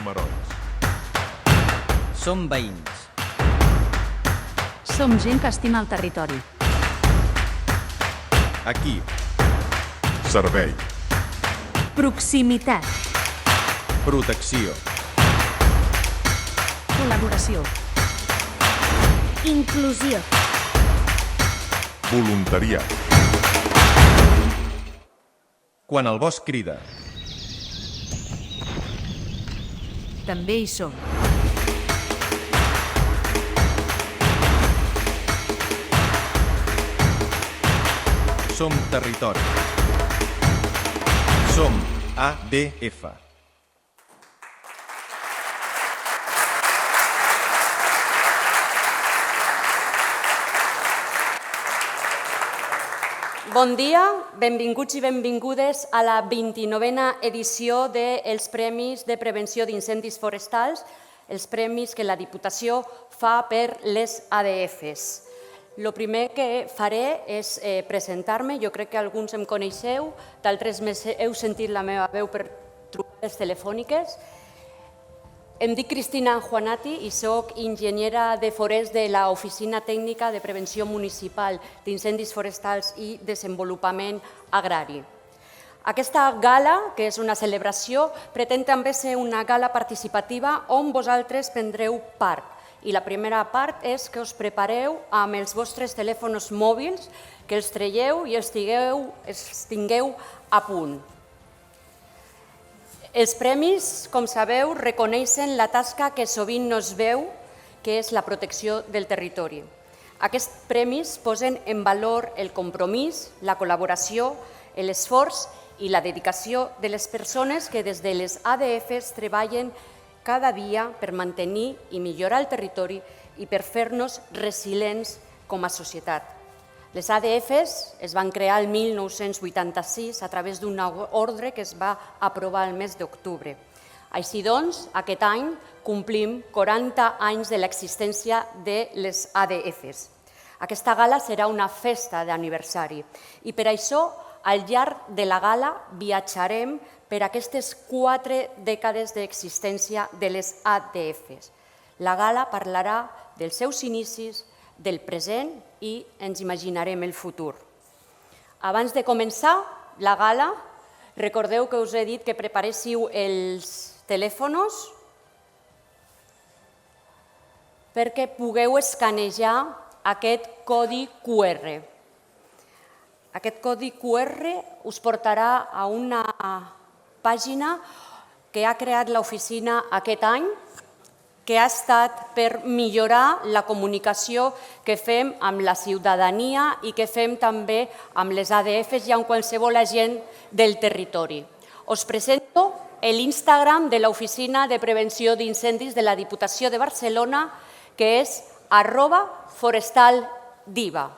números. Som veïns. Som gent que estima el territori. Aquí. Servei. Proximitat. Protecció. Col·laboració. Inclusió. Voluntariat. Quan el bosc crida. També hi som. Som territori. Som ADF. Bon dia, benvinguts i benvingudes a la 29a edició dels Premis de Prevenció d'Incendis Forestals, els premis que la Diputació fa per les ADFs. El primer que faré és presentar-me. Jo crec que alguns em coneixeu, d'altres heu sentit la meva veu per trucades telefòniques. Em dic Cristina Juanati i soc enginyera de forest de l'Oficina Tècnica de Prevenció Municipal d'Incendis Forestals i Desenvolupament Agrari. Aquesta gala, que és una celebració, pretén també ser una gala participativa on vosaltres prendreu part. I la primera part és que us prepareu amb els vostres telèfons mòbils, que els traieu i els tingueu a punt. Els premis, com sabeu, reconeixen la tasca que sovint no es veu, que és la protecció del territori. Aquests premis posen en valor el compromís, la col·laboració, l'esforç i la dedicació de les persones que des de les ADFs treballen cada dia per mantenir i millorar el territori i per fer-nos resilients com a societat. Les ADFs es van crear el 1986 a través d'un ordre que es va aprovar el mes d'octubre. Així doncs, aquest any complim 40 anys de l'existència de les ADFs. Aquesta gala serà una festa d'aniversari i per això, al llarg de la gala, viatjarem per aquestes 4 dècades d'existència de les ADFs. La gala parlarà dels seus inicis, del present i ens imaginarem el futur. Abans de començar la gala, recordeu que us he dit que preparéssiu els telèfons perquè pugueu escanejar aquest codi QR. Aquest codi QR us portarà a una pàgina que ha creat l'oficina aquest any, que ha estat per millorar la comunicació que fem amb la ciutadania i que fem també amb les ADFs i amb qualsevol agent del territori. Us presento l'Instagram de l'Oficina de Prevenció d'Incendis de la Diputació de Barcelona, que és @forestaldiva.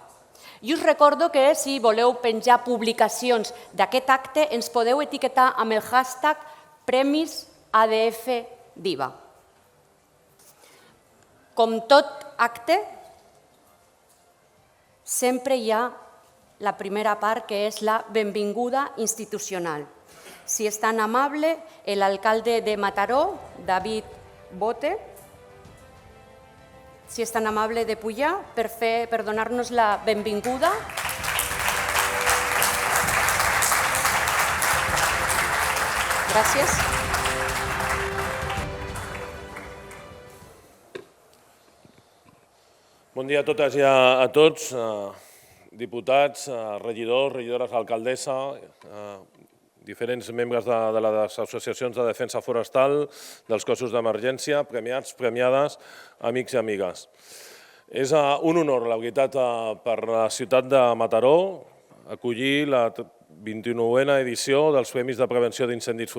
I us recordo que si voleu penjar publicacions d'aquest acte ens podeu etiquetar amb el hashtag PremisADFDiva. Com tot acte, sempre hi ha la primera part, que és la benvinguda institucional. Si és tan amable, l'alcalde de Mataró, David Bote, si és tan amable de pujar per donar-nos la benvinguda. Gràcies. Bon dia a totes i a tots, diputats, regidors, regidores, alcaldessa, diferents membres de les associacions de defensa forestal, dels cossos d'emergència, premiats, premiades, amics i amigues. És un honor, la veritat, per la ciutat de Mataró acollir la 29a edició dels Premis de Prevenció d'Incendis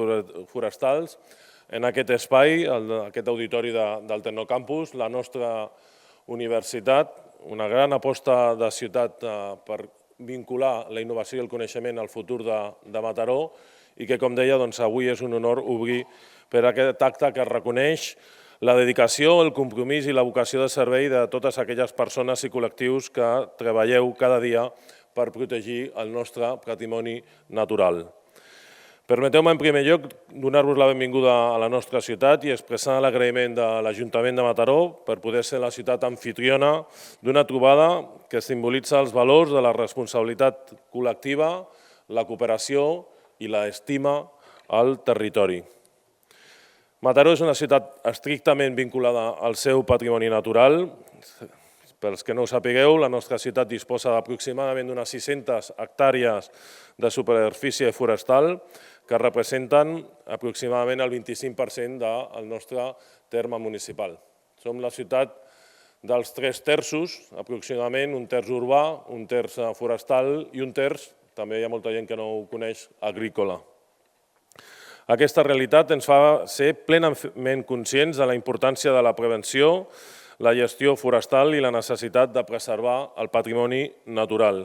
Forestals en aquest espai, aquest auditori del Tecnocampus, la nostra universitat, una gran aposta de ciutat per vincular la innovació i el coneixement al futur de Mataró i que, com deia, avui és un honor obrir per aquest acte que reconeix la dedicació, el compromís i la vocació de servei de totes aquelles persones i col·lectius que treballeu cada dia per protegir el nostre patrimoni natural. Permeteu-me, en primer lloc, donar-vos la benvinguda a la nostra ciutat i expressar l'agraïment de l'Ajuntament de Mataró per poder ser la ciutat anfitriona d'una trobada que simbolitza els valors de la responsabilitat col·lectiva, la cooperació i l'estima al territori. Mataró és una ciutat estrictament vinculada al seu patrimoni natural. Pels que no ho sapigueu, la nostra ciutat disposa d'aproximadament d'unes 600 hectàrees de superfície forestal que representen aproximadament el 25% del nostre terme municipal. Som la ciutat dels 3 terços, aproximadament un terç urbà, un terç forestal i un terç, també hi ha molta gent que no ho coneix, agrícola. Aquesta realitat ens fa ser plenament conscients de la importància de la prevenció, la gestió forestal i la necessitat de preservar el patrimoni natural.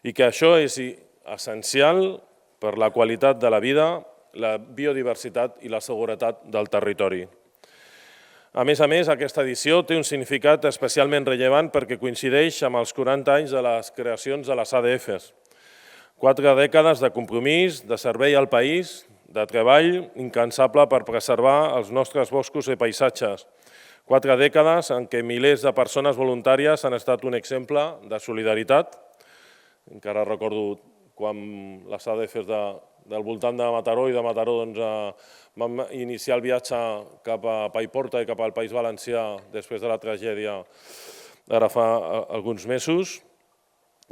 I que això és essencial per la qualitat de la vida, la biodiversitat i la seguretat del territori. A més, aquesta edició té un significat especialment rellevant perquè coincideix amb els 40 anys de les creacions de les ADFs. 4 dècades de compromís, de servei al país, de treball incansable per preservar els nostres boscos i paisatges. 4 dècades en què milers de persones voluntàries han estat un exemple de solidaritat. Encara recordo quan les ADFs del voltant de Mataró i de Mataró vam iniciar el viatge cap a Paiporta i cap al País Valencià després de la tragèdia ara fa alguns mesos,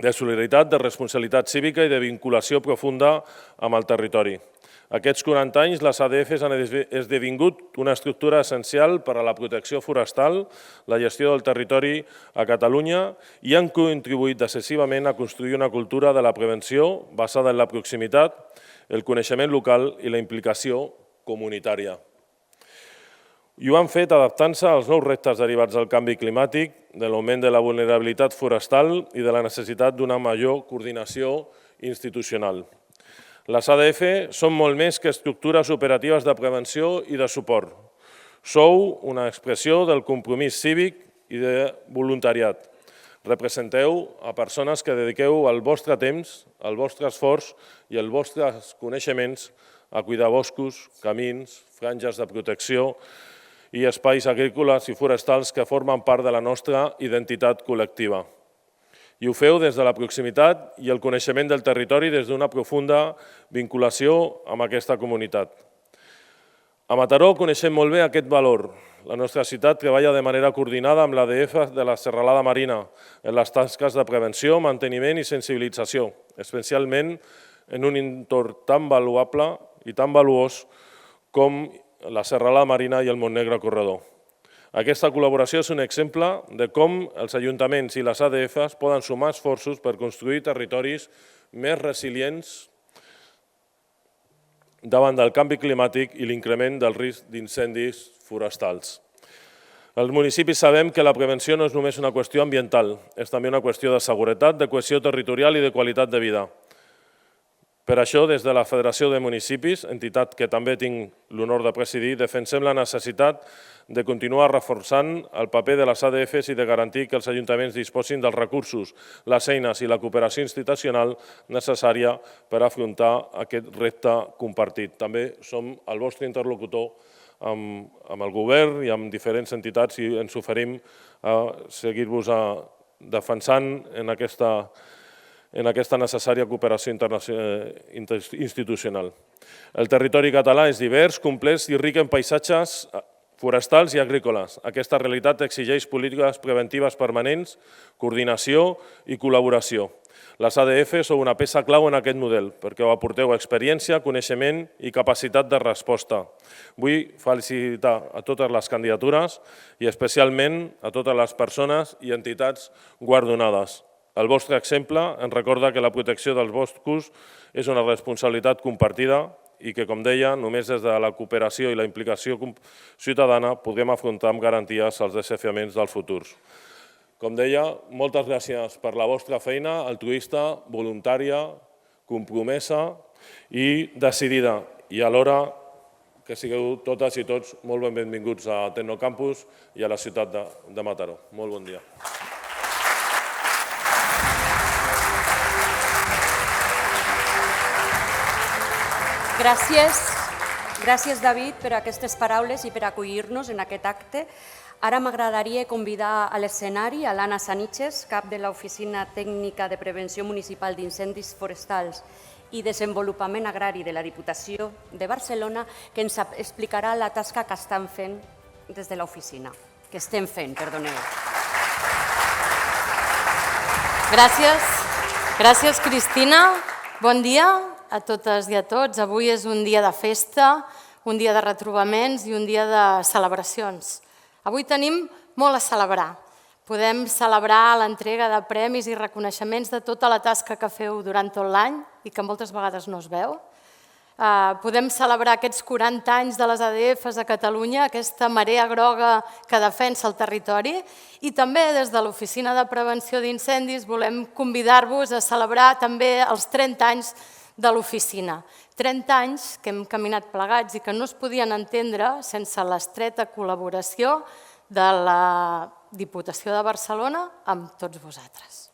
de solidaritat, de responsabilitat cívica i de vinculació profunda amb el territori. Aquests 40 anys les ADFs han esdevingut una estructura essencial per a la protecció forestal, la gestió del territori a Catalunya i han contribuït decisivament a construir una cultura de la prevenció basada en la proximitat, el coneixement local i la implicació comunitària. I ho han fet adaptant-se als nous reptes derivats del canvi climàtic, de l'augment de la vulnerabilitat forestal i de la necessitat d'una major coordinació institucional. Les ADF són molt més que estructures operatives de prevenció i de suport. Sou una expressió del compromís cívic i de voluntariat. Representeu a persones que dediqueu el vostre temps, el vostre esforç i els vostres coneixements a cuidar boscos, camins, franges de protecció i espais agrícoles i forestals que formen part de la nostra identitat col·lectiva. I ho feu des de la proximitat i el coneixement del territori des d'una profunda vinculació amb aquesta comunitat. A Mataró coneixem molt bé aquest valor. La nostra ciutat treballa de manera coordinada amb l'ADF de la Serralada Marina en les tasques de prevenció, manteniment i sensibilització, especialment en un entorn tan valuable i tan valuós com la Serralada Marina i el Montnegre Corredor. Aquesta col·laboració és un exemple de com els ajuntaments i les ADFs poden sumar esforços per construir territoris més resilients davant del canvi climàtic i l'increment del risc d'incendis forestals. Els municipis sabem que la prevenció no és només una qüestió ambiental, és també una qüestió de seguretat, de cohesió territorial i de qualitat de vida. Per això, des de la Federació de Municipis, entitat que també tinc l'honor de presidir, defensem la necessitat de continuar reforçant el paper de les ADFs i de garantir que els ajuntaments disposin dels recursos, les eines i la cooperació institucional necessària per afrontar aquest repte compartit. També som el vostre interlocutor amb el govern i amb diferents entitats i ens oferim a seguir-vos defensant en aquesta necessària cooperació institucional. El territori català és divers, complex i ric en paisatges forestals i agrícoles. Aquesta realitat exigeix polítiques preventives permanents, coordinació i col·laboració. Les ADF sou una peça clau en aquest model, perquè aporteu experiència, coneixement i capacitat de resposta. Vull felicitar a totes les candidatures i especialment a totes les persones i entitats guardonades. El vostre exemple ens recorda que la protecció dels boscos és una responsabilitat compartida i que, com deia, només des de la cooperació i la implicació ciutadana podrem afrontar amb garanties els desafiaments dels futurs. Com deia, moltes gràcies per la vostra feina altruista, voluntària, compromesa i decidida. I alhora que sigueu totes i tots molt benvinguts a Tecnocampus i a la ciutat de Mataró. Molt bon dia. Gràcies, David, per aquestes paraules i per acollir-nos en aquest acte. Ara m'agradaria convidar a l'escenari a l'Anna Saniches, cap de l'Oficina Tècnica de Prevenció Municipal d'Incendis Forestals i Desenvolupament Agrari de la Diputació de Barcelona, que ens explicarà la tasca que estem fent des de l'oficina. Que estem fent, perdoneu. Gràcies, Cristina. Bon dia a totes i a tots. Avui és un dia de festa, un dia de retrobaments i un dia de celebracions. Avui tenim molt a celebrar. Podem celebrar l'entrega de premis i reconeixements de tota la tasca que feu durant tot l'any i que moltes vegades no es veu. Podem celebrar aquests 40 anys de les ADFs a Catalunya, aquesta marea groga que defensa el territori, i també des de l'Oficina de Prevenció d'Incendis volem convidar-vos a celebrar també els 30 anys de l'oficina. 30 anys que hem caminat plegats i que no es podien entendre sense l'estreta col·laboració de la Diputació de Barcelona amb tots vosaltres.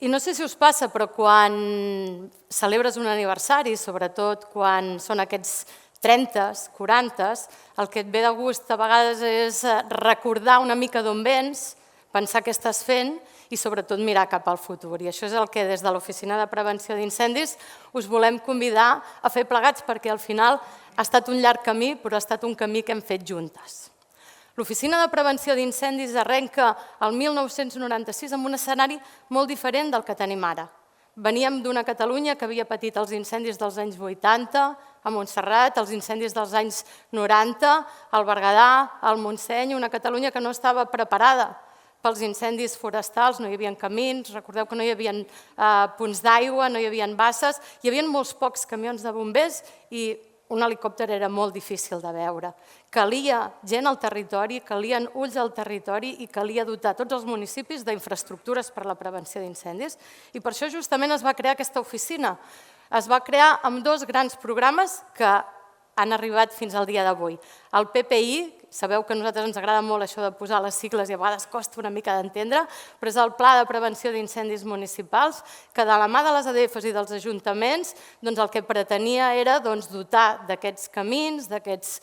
I no sé si us passa, però quan celebres un aniversari, sobretot quan són aquests 30s, 40s, el que et ve de gust a vegades és recordar una mica d'on vens, pensar què estàs fent i sobretot mirar cap al futur. I això és el que des de l'Oficina de Prevenció d'Incendis us volem convidar a fer plegats, perquè al final ha estat un llarg camí, però ha estat un camí que hem fet juntes. L'Oficina de Prevenció d'Incendis arrenca el 1996 amb un escenari molt diferent del que tenim ara. Veníem d'una Catalunya que havia patit els incendis dels anys 80, a Montserrat, els incendis dels anys 90, al Berguedà, al Montseny, una Catalunya que no estava preparada pels incendis forestals, no hi havia camins, recordeu que no hi havia punts d'aigua, no hi havia basses, hi havia molts pocs camions de bombers i un helicòpter era molt difícil de veure. Calia gent al territori, calien ulls al territori i calia dotar tots els municipis d'infraestructures per a la prevenció d'incendis. I per això justament es va crear aquesta oficina. Es va crear amb dos grans programes que han arribat fins al dia d'avui. El PPI, sabeu que a nosaltres ens agrada molt això de posar les sigles i a vegades costa una mica d'entendre, però és el Pla de Prevenció d'Incendis Municipals, que de la mà de les ADFs i dels ajuntaments el que pretenia era dotar d'aquests camins, d'aquests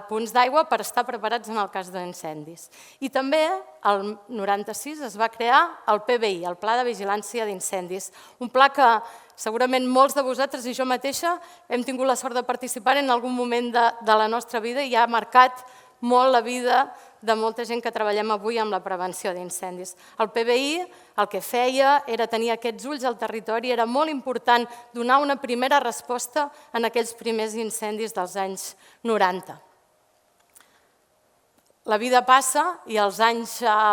punts d'aigua per estar preparats en el cas d'incendis. I també el 96 es va crear el PVI, el Pla de Vigilància d'Incendis, un pla que segurament molts de vosaltres i jo mateixa hem tingut la sort de participar en algun moment de la nostra vida i ha marcat molt la vida de molta gent que treballem avui amb la prevenció d'incendis. El PVI el que feia era tenir aquests ulls al territori, era molt important donar una primera resposta en aquells primers incendis dels anys 90. La vida passa i al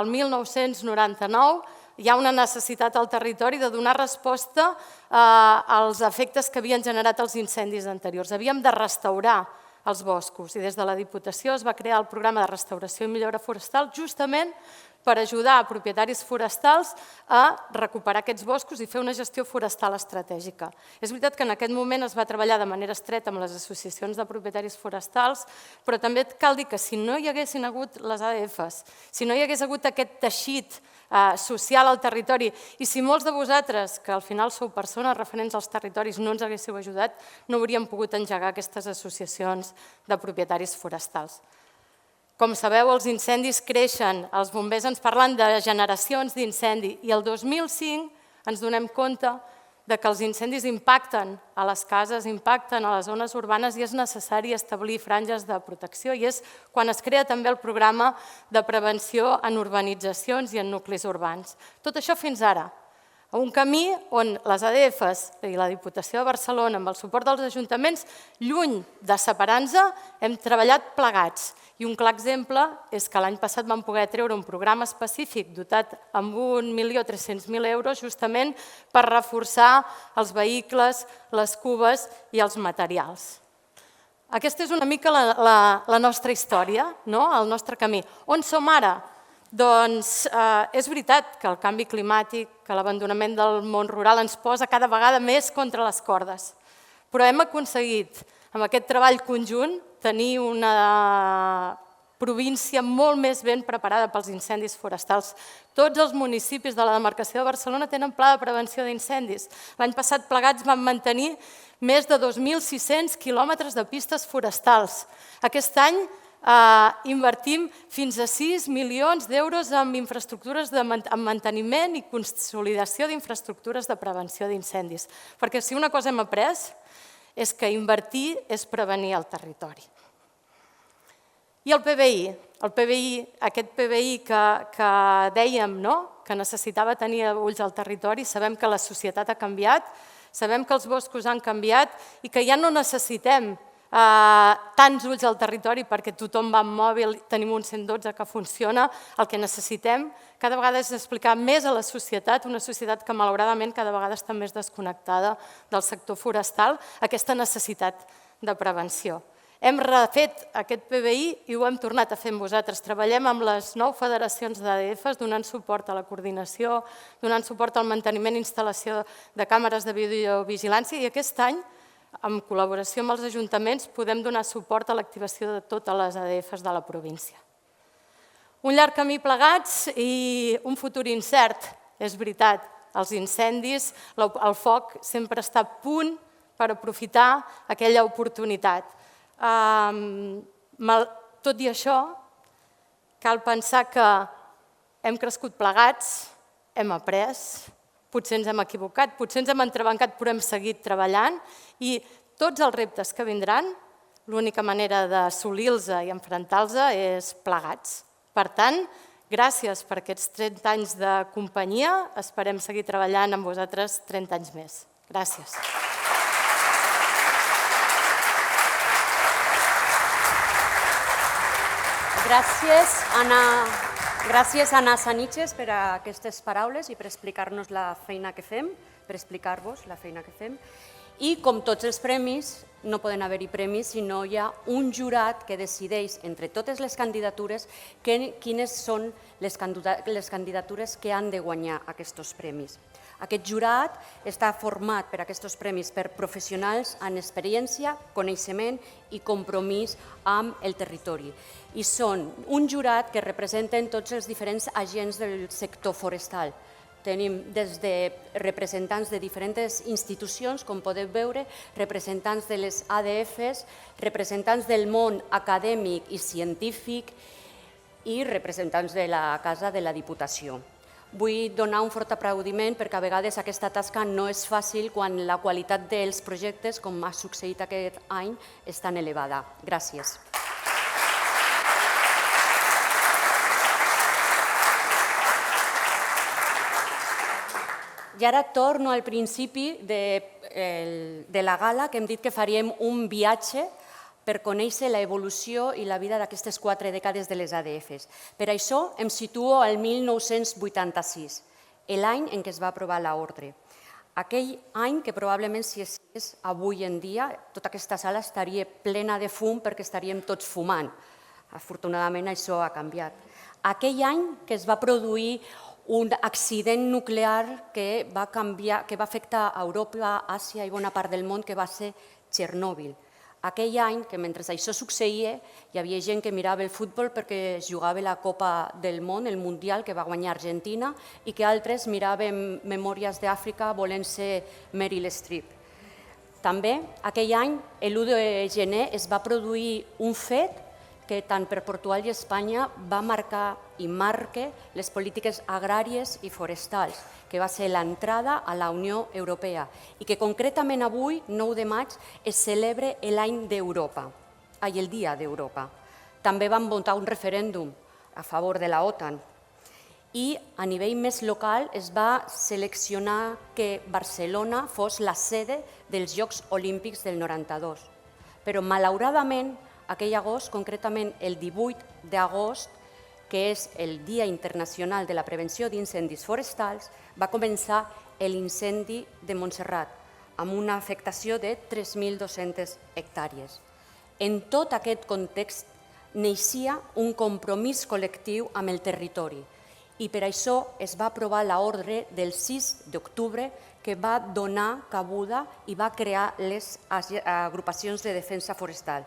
1999 hi ha una necessitat al territori de donar resposta als efectes que havien generat els incendis anteriors. Havíem de restaurar els boscos i des de la Diputació es va crear el programa de restauració i millora forestal justament per ajudar a propietaris forestals a recuperar aquests boscos i fer una gestió forestal estratègica. És veritat que en aquest moment es va treballar de manera estreta amb les associacions de propietaris forestals, però també cal dir que si no hi haguessin hagut les ADFs, si no hi hagués hagut aquest teixit social al territori i si molts de vosaltres, que al final sou persones referents als territoris, no ens haguéssiu ajudat, no hauríem pogut engegar aquestes associacions de propietaris forestals. Com sabeu, els incendis creixen, els bombers ens parlen de generacions d'incendi i el 2005 ens donem compte que els incendis impacten a les cases, impacten a les zones urbanes i és necessari establir franges de protecció i és quan es crea també el programa de prevenció en urbanitzacions i en nuclis urbans. Tot això fins ara. Un camí on les ADFs i la Diputació de Barcelona, amb el suport dels ajuntaments, lluny de separar-nos, hem treballat plegats. I un clar exemple és que l'any passat vam poder treure un programa específic dotat amb 1.300.000 euros justament per reforçar els vehicles, les cubes i els materials. Aquesta és una mica la nostra història, el nostre camí. On som ara? Doncs és veritat que el canvi climàtic, que l'abandonament del món rural ens posa cada vegada més contra les cordes, però hem aconseguit amb aquest treball conjunt tenir una província molt més ben preparada pels incendis forestals. Tots els municipis de la demarcació de Barcelona tenen pla de prevenció d'incendis. L'any passat plegats van mantenir més de 2.600 quilòmetres de pistes forestals. Aquest any invertim fins a 6 milions d'euros en infraestructures de manteniment i consolidació d'infraestructures de prevenció d'incendis. Perquè si una cosa hem après és que invertir és prevenir el territori. I el PBI, aquest PBI que dèiem que necessitava tenir ulls al territori, sabem que la societat ha canviat, sabem que els boscos han canviat i que ja no necessitem tants ulls al territori perquè tothom va amb mòbil, tenim un 112 que funciona, el que necessitem cada vegada és explicar més a la societat, una societat que malauradament cada vegada està més desconnectada del sector forestal, aquesta necessitat de prevenció. Hem refet aquest PBI i ho hem tornat a fer amb vosaltres. Treballem amb les 9 federacions d'ADFs, donant suport a la coordinació, donant suport al manteniment i instal·lació de càmeres de videovigilància i aquest any, en col·laboració amb els ajuntaments, podem donar suport a l'activació de totes les ADFs de la província. Un llarg camí plegats i un futur incert, és veritat. Els incendis, el foc sempre està a punt per aprofitar aquella oportunitat. Tot i això, cal pensar que hem crescut plegats, hem après, potser ens hem equivocat, potser ens hem entrebancat però hem seguit treballant i tots els reptes que vindran, l'única manera d'assolir-los i enfrontar-los és plegats. Per tant, gràcies per aquests 30 anys de companyia, esperem seguir treballant amb vosaltres 30 anys més. Gràcies. Gràcies, Anna Saniches, per aquestes paraules i per explicar-nos la feina que fem, per explicar-vos la feina que fem. I, com tots els premis, no poden haver-hi premis si no hi ha un jurat que decideix entre totes les candidatures quines són les candidatures que han de guanyar aquests premis. Aquest jurat està format per aquests premis per professionals amb experiència, coneixement i compromís amb el territori. I són un jurat que representen tots els diferents agents del sector forestal. Tenim des de representants de diferents institucions, com podeu veure, representants de les ADFs, representants del món acadèmic i científic i representants de la Casa de la Diputació. Vull donar un fort aplaudiment perquè a vegades aquesta tasca no és fàcil quan la qualitat dels projectes, com ha succeït aquest any, és tan elevada. Gràcies. I ara torno al principi de la gala, que hem dit que faríem un viatge per conèixer l'evolució i la vida d'aquestes 4 dècades de les ADFs. Per això em situo al 1986, l'any en què es va aprovar l'ordre. Aquell any que probablement si és avui en dia, tota aquesta sala estaria plena de fum perquè estaríem tots fumant. Afortunadament això ha canviat. Aquell any que es va produir un accident nuclear que va afectar Europa, Àsia i bona part del món, que va ser Txernòbil. Aquell any que mentre això succeïa hi havia gent que mirava el futbol perquè es jugava la Copa del Món, el Mundial, que va guanyar Argentina, i que altres miraven Memòries d'Àfrica volent ser Meryl Streep. També aquell any, l'1 de gener, es va produir un fet que tant per Portugal i Espanya va marcar i marca les polítiques agràries i forestals, que va ser l'entrada a la Unió Europea i que concretament avui, 9 de maig, es celebra l'any d'Europa, el Dia d'Europa. També vam votar un referèndum a favor de l'OTAN i a nivell més local es va seleccionar que Barcelona fos la sede dels Jocs Olímpics del 92. Però malauradament, aquell agost, concretament el 18 d'agost, que és el Dia Internacional de la Prevenció d'Incendis Forestals, va començar l'incendi de Montserrat, amb una afectació de 3.200 hectàrees. En tot aquest context neixia un compromís col·lectiu amb el territori i per això es va aprovar l'ordre del 6 d'octubre que va donar cabuda i va crear les agrupacions de defensa forestal,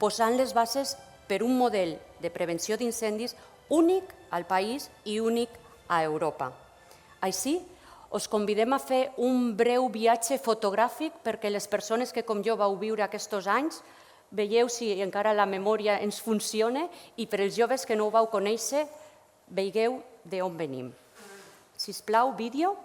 posant les bases per un model de prevenció d'incendis únic al país i únic a Europa. Així, us convidem a fer un breu viatge fotogràfic perquè les persones que com jo vau viure aquests anys veieu si encara la memòria ens funciona i per als joves que no ho vau conèixer veieu d'on venim. Sisplau, vídeo.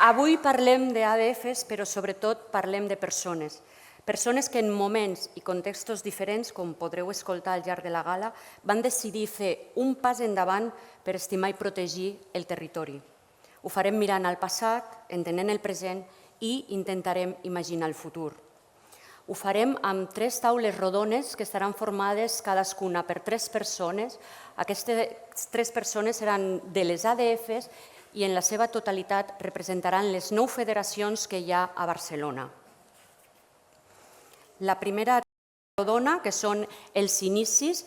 Avui parlem d'ADFs, però sobretot parlem de persones. Persones que en moments i contextos diferents, com podreu escoltar al llarg de la gala, van decidir fer un pas endavant per estimar i protegir el territori. Ho farem mirant al passat, entenent el present i intentarem imaginar el futur. Ho farem amb 3 taules rodones que estaran formades cadascuna per 3 persones. Aquestes 3 persones seran de les ADFs i en la seva totalitat representaran les 9 federacions que hi ha a Barcelona. La primera rodona, que són els inicis,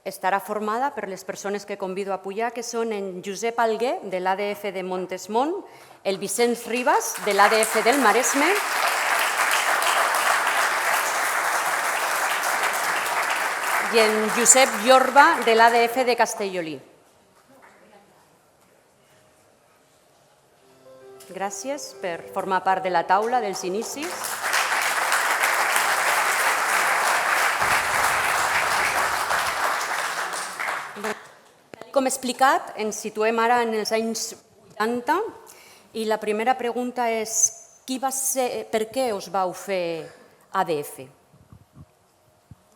estarà formada per les persones que convido a pujar, que són en Josep Alguer, de l'ADF de Montesmont, el Vicenç Ribas, de l'ADF del Maresme, i en Josep Llorba, de l'ADF de Castellolí. Gràcies per formar part de la taula dels inicis. Com he explicat, ens situem ara en els anys 80 i la primera pregunta és per què us vau fer ADF?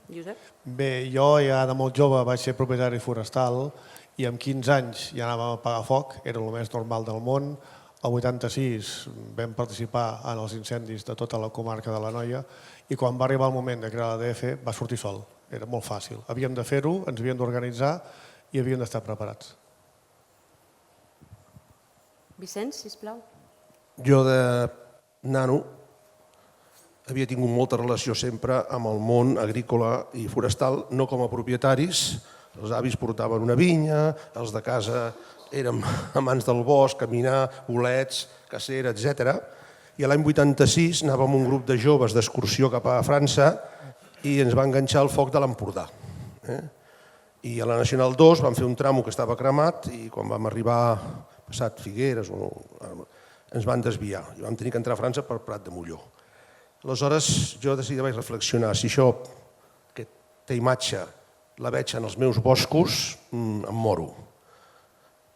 Josep? Bé, jo ja de molt jove vaig ser propietari forestal i amb 15 anys ja anàvem a apagar foc, era el més normal del món. El 86 vam participar en els incendis de tota la comarca de l'Anoia i quan va arribar el moment de crear l'ADF va sortir sol, era molt fàcil. Havíem de fer-ho, ens havíem d'organitzar i havíem d'estar preparats. Vicenç, sisplau. Jo de nano havia tingut molta relació sempre amb el món agrícola i forestal, no com a propietaris. Els avis portaven una vinya, els de casa érem amants del bosc, caminar, bolets, cacera, etc. I l'any 86 anàvem un grup de joves d'excursió cap a França i ens va enganxar el foc de l'Empordà. I a la Nacional 2 vam fer un tramo que estava cremat i quan vam arribar passat Figueres ens van desviar i vam tenir que entrar a França per Prat de Molló. Aleshores jo vaig reflexionar, si això, aquesta imatge, la veig en els meus boscos, em moro.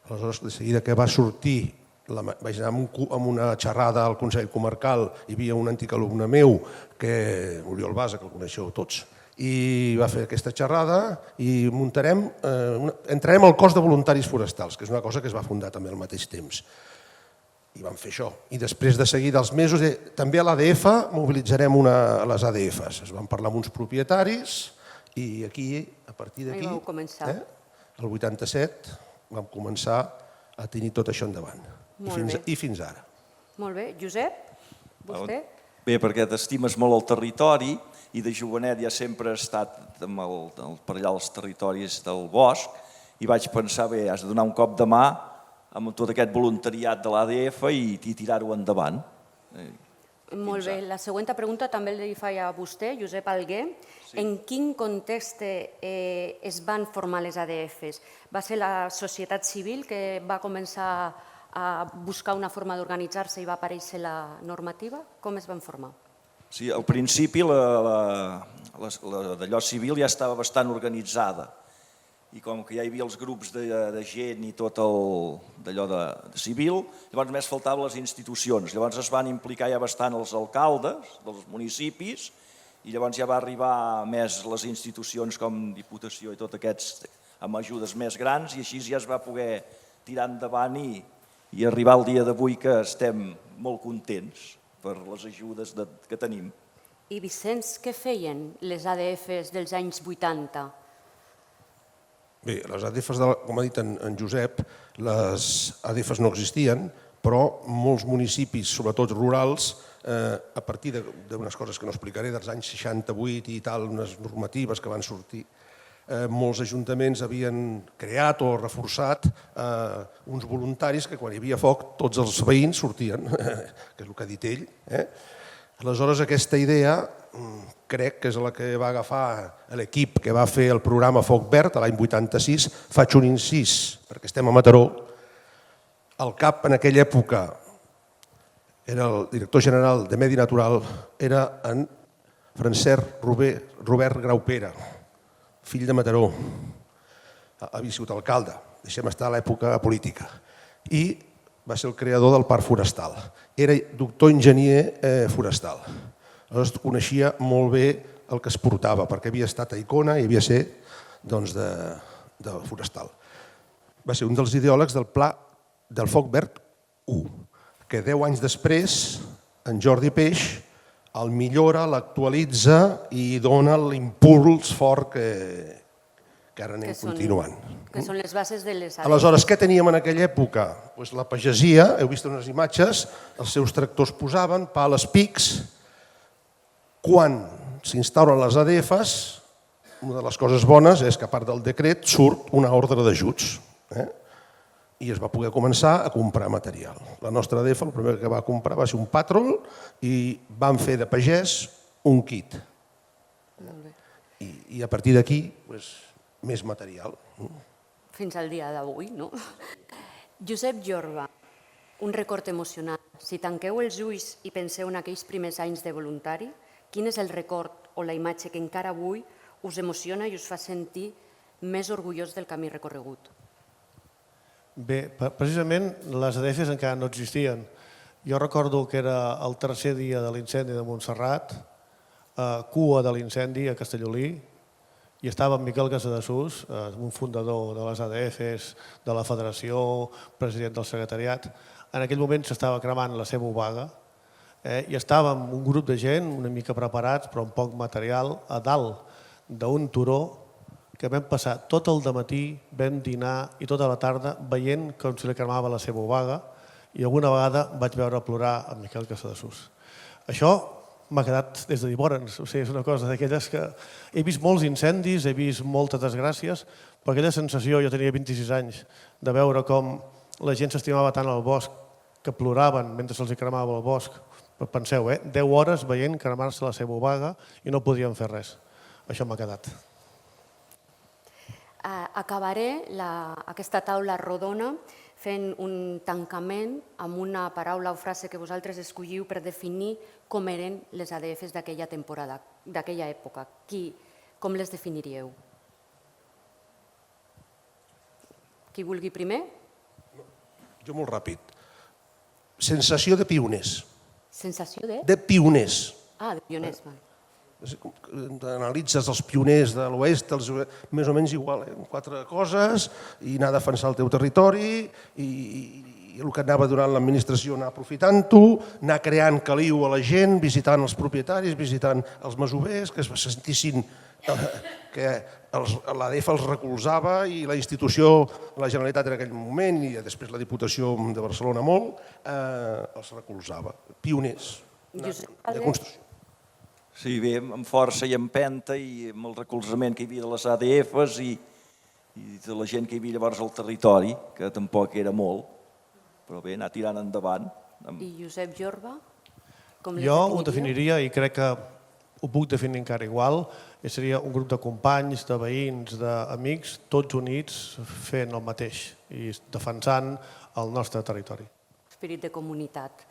Aleshores, de seguida que va sortir, vaig anar amb una xerrada al Consell Comarcal, hi havia un antic alumne meu, Oriol Basa, que el coneixeu tots, i va fer aquesta xerrada i entrarem al cos de voluntaris forestals, que és una cosa que es va fundar també al mateix temps. I vam fer això. I després de seguida els mesos, també a l'ADF mobilitzarem les ADFs. Es van parlar amb uns propietaris I aquí, a partir d'aquí, Ahí vau començar. el 87, vam començar a tenir tot això endavant. Molt bé. I fins ara. Molt bé. Josep, vostè? Bé, perquè t'estimes molt el territori i de jovenet ja sempre he estat per allà als territoris del bosc i vaig pensar, bé, has de donar un cop de mà amb tot aquest voluntariat de l'ADF i tirar-ho endavant. Molt bé. La següent pregunta també li faig a vostè, Josep Alguer. En quin context es van formar les ADFs? Va ser la societat civil que va començar a buscar una forma d'organitzar-se i va aparèixer la normativa? Com es van formar? Sí, al principi d'allò civil ja estava bastant organitzada i com que ja hi havia els grups de gent i tot d'allò de civil, llavors només faltaven les institucions. Llavors es van implicar ja bastant els alcaldes dels municipis i llavors ja va arribar més les institucions com Diputació i tot aquests amb ajudes més grans i així ja es va poder tirar endavant i arribar al dia d'avui que estem molt contents per les ajudes que tenim. I Vicenç, què feien les ADFs dels anys 80? Bé, les ADFs, com ha dit en Josep, les ADFs no existien, però molts municipis, sobretot rurals, a partir d'unes coses que no explicaré, dels anys 68 i tal, unes normatives que van sortir, molts ajuntaments havien creat o reforçat uns voluntaris que quan hi havia foc tots els veïns sortien, que és el que ha dit ell. Aleshores aquesta idea crec que és la que va agafar l'equip que va fer el programa Foc Verd l'any 86, faig un incís perquè estem a Mataró. El cap en aquella època era el director general de Medi Natural, era en Francesc Robert Graupera, fill de Mataró, havia sigut alcalde, deixem estar a l'època política, i va ser el creador del Parc Forestal. Era doctor enginyer forestal. Aleshores coneixia molt bé el que es portava, perquè havia estat a Icona i havia estat de forestal. Va ser un dels ideòlegs del pla del Foc Verd 1, que 10 anys després en Jordi Peix el millora, l'actualitza i dona l'impuls fort que ara anem continuant. Que són les bases de les ADFs. Aleshores, què teníem en aquella època? La pagesia, heu vist unes imatges, els seus tractors posaven, pales, pics. Quan s'instauren les ADFs, una de les coses bones és que a part del decret surt una ordre d'ajuts. I es va poder començar a comprar material. La nostra ADF, el primer que va comprar va ser un Patrol i van fer de pagès un kit. I a partir d'aquí, més material. Fins al dia d'avui, no? Josep Jorba, un record emocional. Si tanqueu els ulls i penseu en aquells primers anys de voluntari, quin és el record o la imatge que encara avui us emociona i us fa sentir més orgullós del camí recorregut? Bé, precisament les ADFs encara no existien. Jo recordo que era el tercer dia de l'incendi de Montserrat, cua de l'incendi a Castellolí, i estava en Miquel Casadesús, un fundador de les ADFs, de la federació, president del secretariat. En aquell moment s'estava cremant la seva obaga i estàvem un grup de gent una mica preparats, però amb poc material, a dalt d'un turó que vam passar tot el dematí, vam dinar i tota la tarda veient com se li cremava la seva obaga i alguna vegada vaig veure plorar en Miquel Casadesús. Això m'ha quedat des de llavors, és una cosa d'aquelles que he vist molts incendis, he vist moltes desgràcies, però aquella sensació, jo tenia 26 anys, de veure com la gent s'estimava tant al bosc que ploraven mentre se'ls cremava el bosc. Però penseu, 10 hores veient cremar-se la seva obaga i no podien fer res. Això m'ha quedat. Acabaré aquesta taula rodona fent un tancament amb una paraula o frase que vosaltres escolliu per definir com eren les ADFs d'aquella temporada, d'aquella època. Com les definiríeu? Qui vulgui primer? Jo molt ràpid. Sensació de pioners. Sensació de? De pioners. Ah, de pioners, val. Analitzes els pioners de l'oest, més o menys igual, 4 coses, i anar a defensar el teu territori, i i el que anava durant l'administració anar aprofitant-ho, anar creant caliu a la gent, visitant els propietaris, visitant els masovers, que es sentissin que l'ADF els recolzava i la institució, la Generalitat en aquell moment i després la Diputació de Barcelona molt, els recolzava. Pioners de construcció. Sí, bé, amb força i empenta i amb el recolzament que hi havia de les ADFs i de la gent que hi havia llavors al territori, que tampoc era molt, però bé, anar tirant endavant. I Josep Jorba? Jo ho definiria, i crec que ho puc definir encara igual, seria un grup de companys, de veïns, d'amics, tots units fent el mateix i defensant el nostre territori. Esperit de comunitat.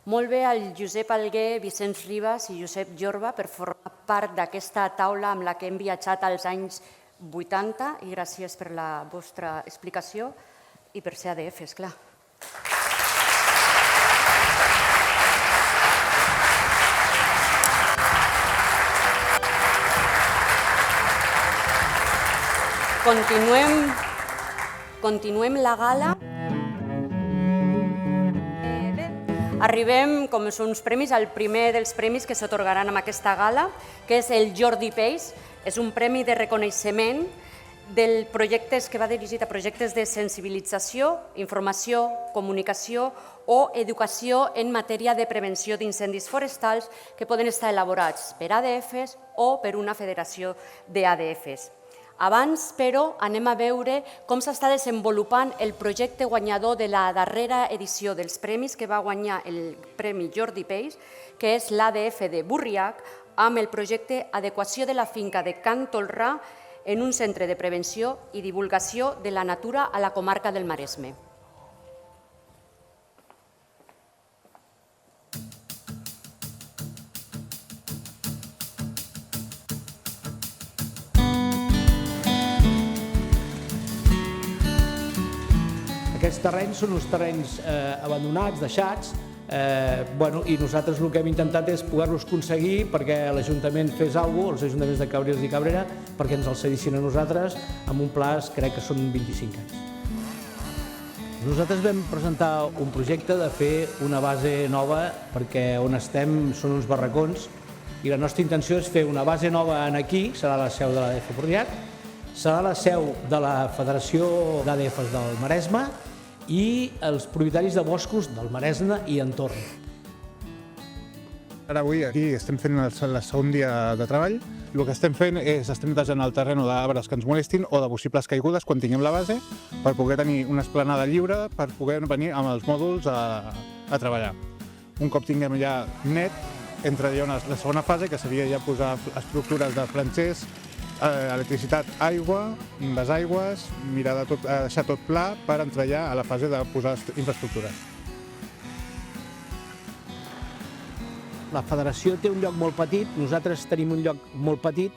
Molt bé, el Josep Alguer, Vicenç Ribas i Josep Jorba per formar part d'aquesta taula amb la que hem viatjat als anys 80 i gràcies per la vostra explicació i per ser ADF, esclar. Continuem la gala. Arribem, com són uns premis, al primer dels premis que s'atorgaran amb aquesta gala, que és el Jordi Peix. És un premi de reconeixement del projecte que va dirigit a projectes de sensibilització, informació, comunicació o educació en matèria de prevenció d'incendis forestals que poden estar elaborats per ADFs o per una federació d'ADFs. Abans, però, anem a veure com s'està desenvolupant el projecte guanyador de la darrera edició dels premis que va guanyar el Premi Jordi Peix, que és l'ADF de Burriac, amb el projecte Adequació de la finca de Can Tolrà en un centre de prevenció i divulgació de la natura a la comarca del Maresme. Aquests terrenys són uns terrenys abandonats, deixats, i nosaltres el que hem intentat és poder-los aconseguir perquè l'Ajuntament fes alguna cosa, els Ajuntaments de Cabrils i Cabrera, perquè ens els cedissin a nosaltres amb un plaç, crec que són 25 anys. Nosaltres vam presentar un projecte de fer una base nova perquè on estem són uns barracons i la nostra intenció és fer una base nova aquí, serà la seu de l'ADF Burriac, serà la seu de la Federació d'ADFs del Maresme i els propietaris de boscos del Maresme i entorn. Ara avui aquí estem fent el segon dia de treball. El que estem fent és estem netejant el terreny d'arbres que ens molestin o de possibles caigudes quan tinguem la base per poder tenir una esplanada lliure per poder venir amb els mòduls a treballar. Un cop tinguem ja net, entra ja la segona fase, que seria ja posar estructures de planxers, electricitat, aigua, les aigües, mirar de deixar tot pla per entrar ja a la fase de posar infraestructures. La federació té un lloc molt petit, nosaltres tenim un lloc molt petit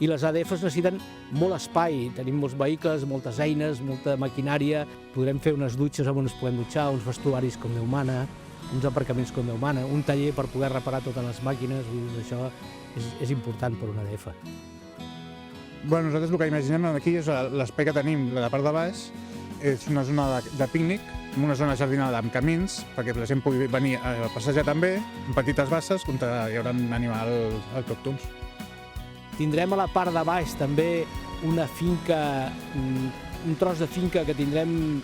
i les ADFs necessiten molt espai. Tenim molts vehicles, moltes eines, molta maquinària. Podrem fer unes dutxes on ens podem dutxar, uns vestuaris com Déu mana, uns aparcaments com Déu mana, un taller per poder reparar totes les màquines. Això és important per una ADF. Nosaltres el que imaginem aquí és l'espai que tenim, la part de baix, és una zona de pícnic, una zona jardinada amb camins, perquè la gent pugui venir a passejar també, amb petites basses, on hi haurà animals autòctons. Tindrem a la part de baix també una finca, un tros de finca que tindrem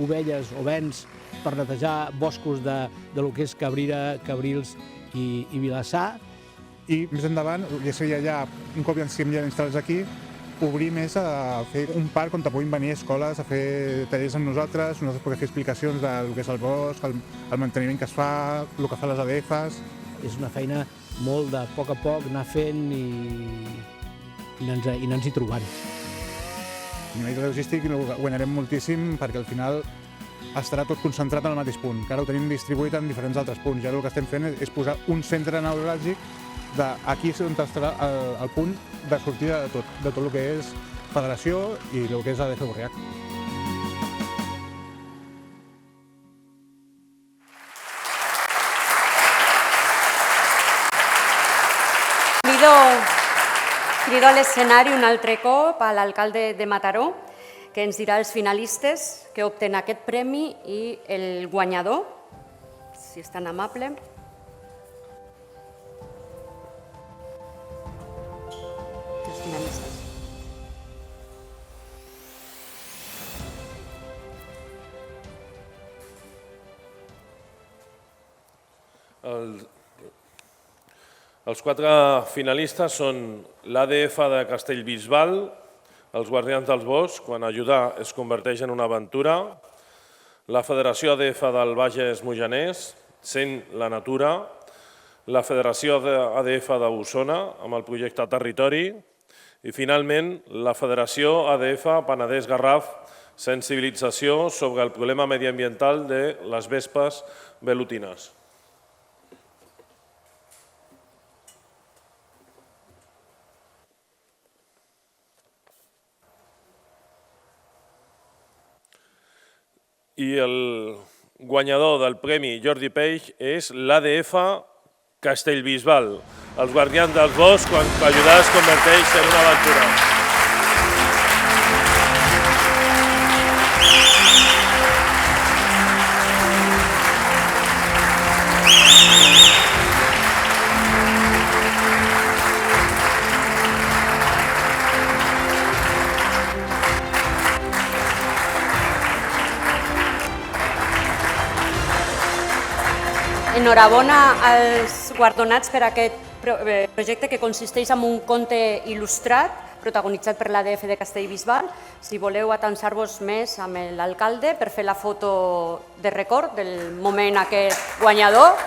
ovelles o bens per netejar boscos de lo que és Cabrera, Cabrils i Vilassar. I més endavant, ja seria ja, un cop ja estiguem ja instal·lats aquí, obrir més a fer un parc on puguin venir escoles a fer tallers amb nosaltres poder fer explicacions del que és el bosc, el manteniment que es fa, el que fan les ADFs. És una feina molt de poc a poc anar fent i anar-nos-hi trobant. A nivell de logístic ho guanyarem moltíssim perquè al final estarà tot concentrat en el mateix punt, que ara ho tenim distribuït en diferents altres punts. I ara el que estem fent és posar un centre neuràlgic d'aquí és on estarà el punt de sortida de tot el que és federació i el que és ADF Burriac. Crido a l'escenari un altre cop a l'alcalde de Mataró, que ens dirà els finalistes que opten aquest premi i el guanyador, si és tan amable. Els finalistes. Els 4 finalistes són l'ADF de Castellbisbal, els Guardians dels Boscs, quan ajudar es converteix en una aventura, la Federació ADF del Bages Moianès, Sent la Natura, la Federació ADF d'Osona, amb el projecte Territori, i finalment la Federació ADF Penedès Garraf, sensibilització sobre el problema mediambiental de les vespes velutines. I el guanyador del Premi Jordi Peix és l'ADF Castellbisbal. Els Guardians dels Boscs, quan ajudar es converteix en una aventura. Enhorabona als guardonats per aquest projecte que consisteix en un conte il·lustrat protagonitzat per l'ADF de Castellbisbal. Si voleu atansar-vos més amb l'alcalde per fer la foto de record del moment aquest guanyador.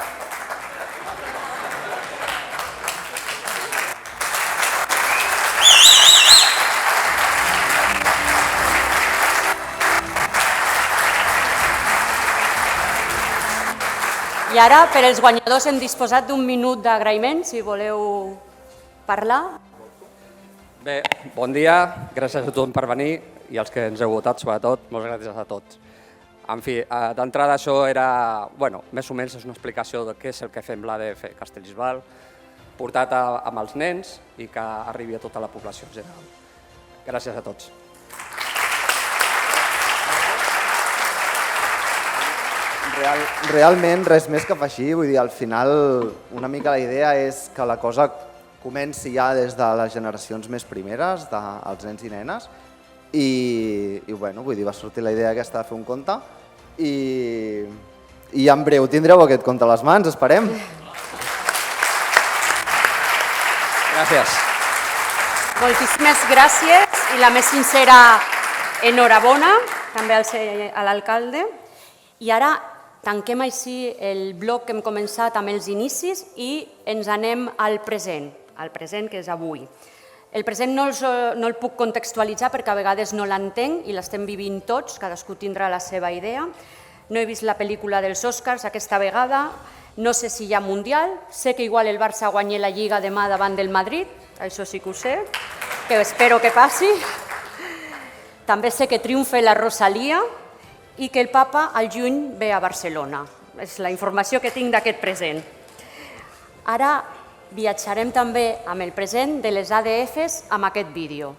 I ara, per als guanyadors, hem disposat d'un minut d'agraïment, si voleu parlar. Bé, bon dia, gràcies a tothom per venir i als que ens heu votat, sobretot, moltes gràcies a tots. En fi, d'entrada això era, més o menys és una explicació de què és el que fem l'ADF Castellbisbal, portat amb els nens i que arribi a tota la població en general. Gràcies a tots. Realment res més que fa així, vull dir, al final una mica la idea és que la cosa comenci ja des de les generacions més primeres, dels nens i nenes, i vull dir, va sortir la idea aquesta de fer un conte i en breu tindreu aquest conte a les mans, esperem. Gràcies. Moltíssimes gràcies i la més sincera enhorabona també a l'alcalde. I ara tanquem així el bloc que hem començat amb els inicis i ens anem al present que és avui. El present no el puc contextualitzar perquè a vegades no l'entenc i l'estem vivint tots, cadascú tindrà la seva idea. No he vist la pel·lícula dels Oscars aquesta vegada, no sé si hi ha Mundial, sé que igual el Barça guanya la Lliga demà davant del Madrid, això sí que ho sé, que espero que passi. També sé que triomfa la Rosalia, i que el papa al juny ve a Barcelona. És la informació que tinc d'aquest present. Ara viatjarem també amb el present de les ADFs amb aquest vídeo.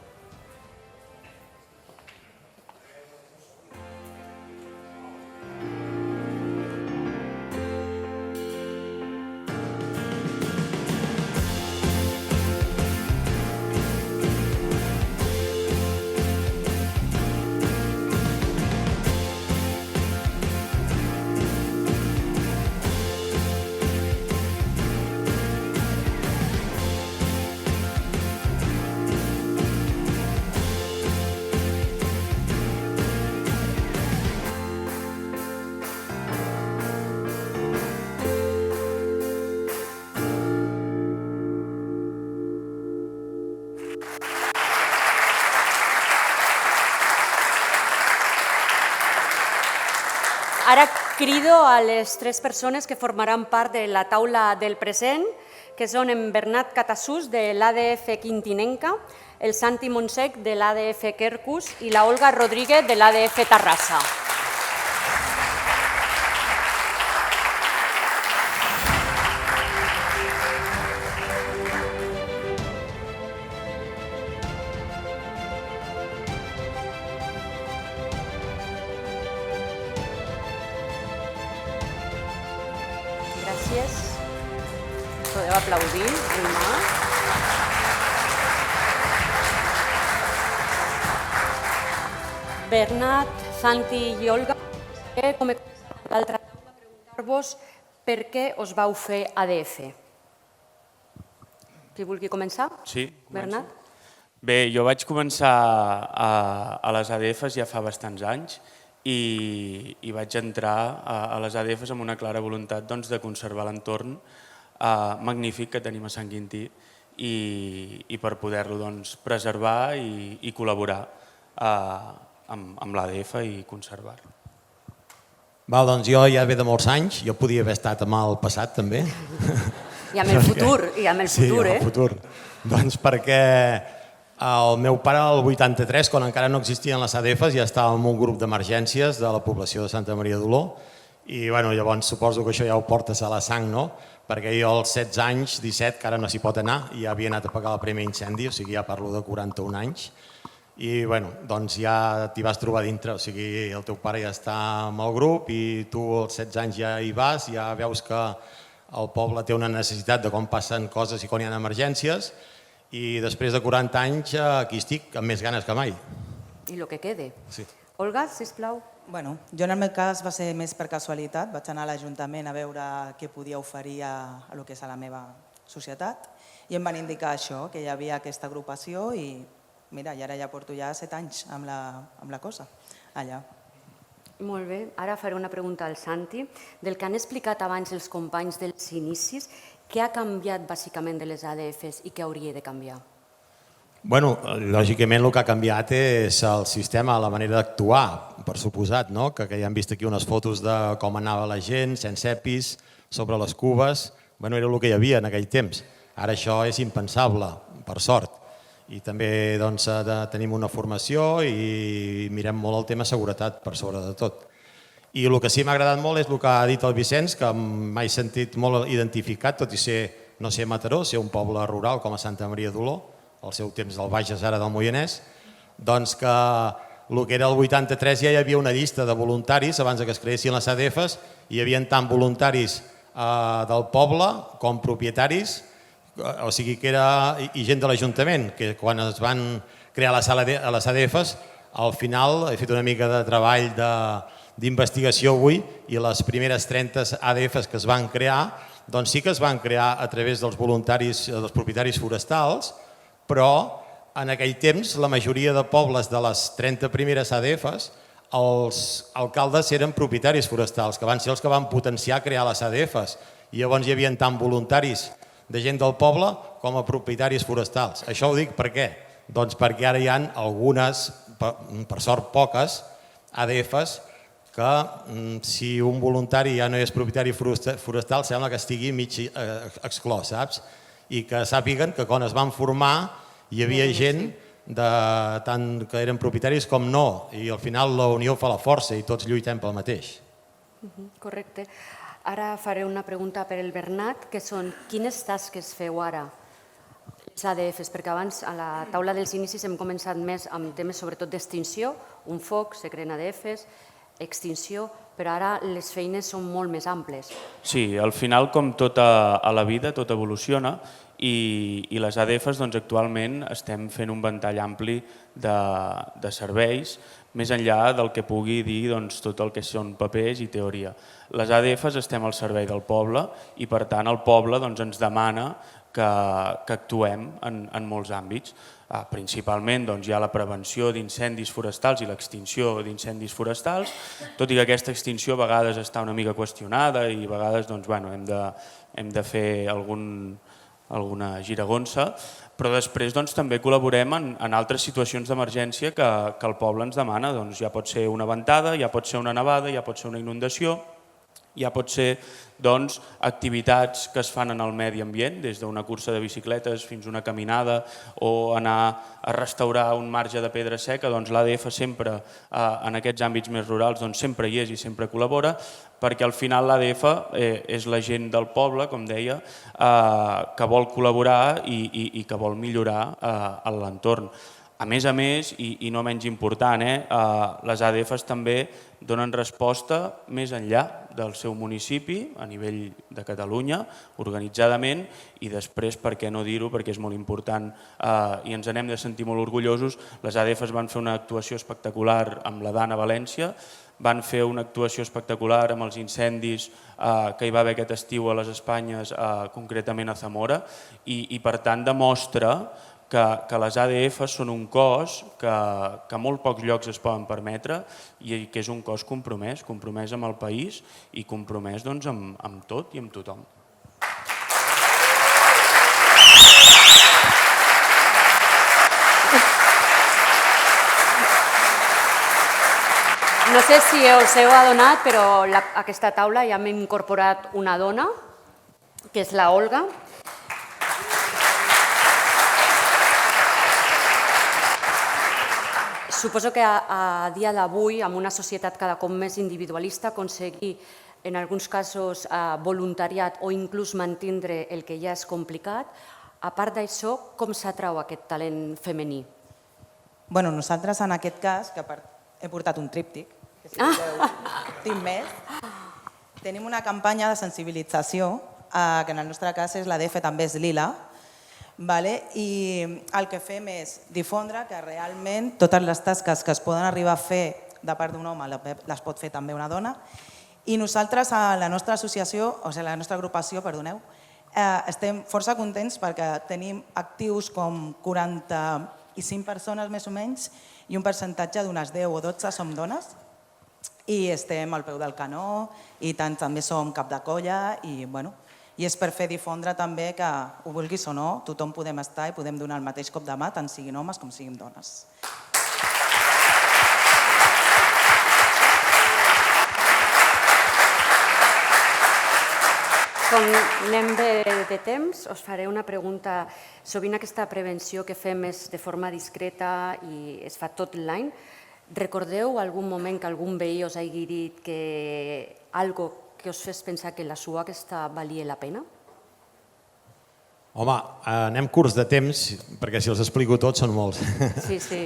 Ara crido a les 3 persones que formaran part de la taula del present, que són en Bernat Catassús, de l'ADF Quintinenca, el Santi Montsec, de l'ADF Quercus, i la Olga Rodríguez, de l'ADF Terrassa. Gràcies. Podeu aplaudir, animar. Bernat, Santi i Olga, com he començat l'altra taula, preguntar-vos per què us vau fer ADF. Qui vulgui començar? Sí, Bernat? Bé, jo vaig començar a les ADFs ja fa bastants anys i vaig entrar a les ADFs amb una clara voluntat de conservar l'entorn magnífic que tenim a Sant Quintí i per poder-lo preservar i col·laborar amb l'ADF i conservar-lo. Doncs jo ja ve de molts anys, jo podia haver estat amb el passat també. I amb el futur, Sí, amb el futur. Doncs perquè el meu pare, el 83, quan encara no existien les ADFs, ja estava en un grup d'emergències de la població de Santa Maria d'Oló i llavors suposo que això ja ho portes a la sang, no? Perquè jo als 16 anys, 17, que ara no s'hi pot anar, ja havia anat a apagar el primer incendi, o sigui, ja parlo de 41 anys, i doncs ja t'hi vas trobar dintre, o sigui, el teu pare ja està amb el grup i tu als 16 anys ja hi vas, ja veus que el poble té una necessitat de com passen coses i quan hi ha emergències i després de 40 anys aquí estic amb més ganes que mai. I el que quede. Sí. Olga, sisplau. Bueno, jo en el meu cas va ser més per casualitat, vaig anar a l'Ajuntament a veure què podia oferir a lo que és a la meva societat i em van indicar això, que hi havia aquesta agrupació i mira, i ara ja porto ja 7 anys amb la cosa allà. Molt bé, ara faré una pregunta al Santi. Del que han explicat abans els companys dels inicis, què ha canviat bàsicament de les ADFs i què hauria de canviar? Bueno, lògicament el que ha canviat és el sistema, la manera d'actuar, per suposat, no? Que ja hem vist aquí unes fotos de com anava la gent, sense EPIs, sobre les cubes, bueno, era el que hi havia en aquell temps. Ara això és impensable, per sort. I també tenim una formació i mirem molt el tema seguretat per sobre de tot. I el que sí m'ha agradat molt és el que ha dit el Vicenç, que m'he sentit molt identificat, tot i no ser Mataró, ser un poble rural com a Santa Maria d'Oló, al seu temps del Bages, ara del Moianès, doncs que el que era el 83 ja hi havia una llista de voluntaris, abans que es creessin les ADFs, hi havia tant voluntaris del poble com propietaris, o sigui que era gent de l'Ajuntament, que quan es van crear les ADFs, al final he fet una mica de treball d'investigació avui i les primeres 30 ADFs que es van crear, doncs sí que es van crear a través dels voluntaris, dels propietaris forestals, però en aquell temps la majoria de pobles de les 30 primeres ADFs, els alcaldes eren propietaris forestals, que van ser els que van potenciar crear les ADFs, i llavors hi havia tant voluntaris de gent del poble com a propietaris forestals. Això ho dic per què? Doncs perquè ara hi ha algunes, per sort poques, ADFs que si un voluntari ja no és propietari forestal sembla que estigui mig exclòs, saps? I que sàpiguen que quan es van formar hi havia gent tant que eren propietaris com no, i al final la unió fa la força i tots lluitem pel mateix. Correcte. Ara faré una pregunta per al Bernat, que són quines tasques feu ara les ADFs? Perquè abans a la taula dels inicis hem començat més amb temes sobretot d'extinció, un foc, se creen ADFs, extinció, però ara les feines són molt més amples. Sí, al final, com tot a la vida, tot evoluciona i les ADFs actualment estem fent un ventall ampli de serveis, més enllà del que pugui dir tot el que són papers i teoria. Les ADFs estem al servei del poble i per tant el poble ens demana que actuem en molts àmbits. Principalment hi ha la prevenció d'incendis forestals i l'extinció d'incendis forestals, tot i que aquesta extinció a vegades està una mica qüestionada i a vegades hem de fer alguna giragonsa, però després també col·laborem en altres situacions d'emergència que el poble ens demana. Ja pot ser una ventada, ja pot ser una nevada, ja pot ser una inundació, ja pot ser activitats que es fan en el medi ambient, des d'una cursa de bicicletes fins a una caminada o anar a restaurar un marge de pedra seca. L'ADF sempre, en aquests àmbits més rurals, sempre hi és i sempre col·labora, perquè al final l'ADF és la gent del poble, com deia, que vol col·laborar i que vol millorar l'entorn. A més, i no menys important, les ADFs també donen resposta més enllà del seu municipi, a nivell de Catalunya, organitzadament, i després, per què no dir-ho, perquè és molt important i ens n'hem de sentir molt orgullosos, les ADFs van fer una actuació espectacular amb la DAN a València, van fer una actuació espectacular amb els incendis que hi va haver aquest estiu a les Espanyes, concretament a Zamora, i per tant demostra que les ADFs són un cos que a molt pocs llocs es poden permetre i que és un cos compromès amb el país i compromès amb tot i amb tothom. No sé si us heu adonat, però a aquesta taula ja hem incorporat una dona, que és la Olga. Suposo que a dia d'avui, amb una societat cada cop més individualista, aconseguir en alguns casos voluntariat o inclús mantindre el que ja és complicat. A part d'això, com s'atrau aquest talent femení? Bueno, nosaltres en aquest cas, que he portat un tríptic, que si voleu tinc més, tenim una campanya de sensibilització, que en el nostre cas és l'ADF també és lila, i el que fem és difondre que realment totes les tasques que es poden arribar a fer de part d'un home les pot fer també una dona. I nosaltres a la nostra associació, o sigui, la nostra agrupació, perdoneu, estem força contents perquè tenim actius com 45 persones més o menys i un percentatge d'unes 10 o 12 som dones i estem al peu del canó i tant també som cap de colla i és per fer difondre també que, ho vulguis o no, tothom podem estar i podem donar el mateix cop de mà, tant siguin homes com siguin dones. Com anem de temps, us faré una pregunta. Sovint aquesta prevenció que fem és de forma discreta i es fa tot l'any. Recordeu algun moment que algun veí us hagi dit que algo que us fes pensar que la suor aquesta valia la pena? Home, anem curts de temps, perquè si els explico tots són molts. Sí.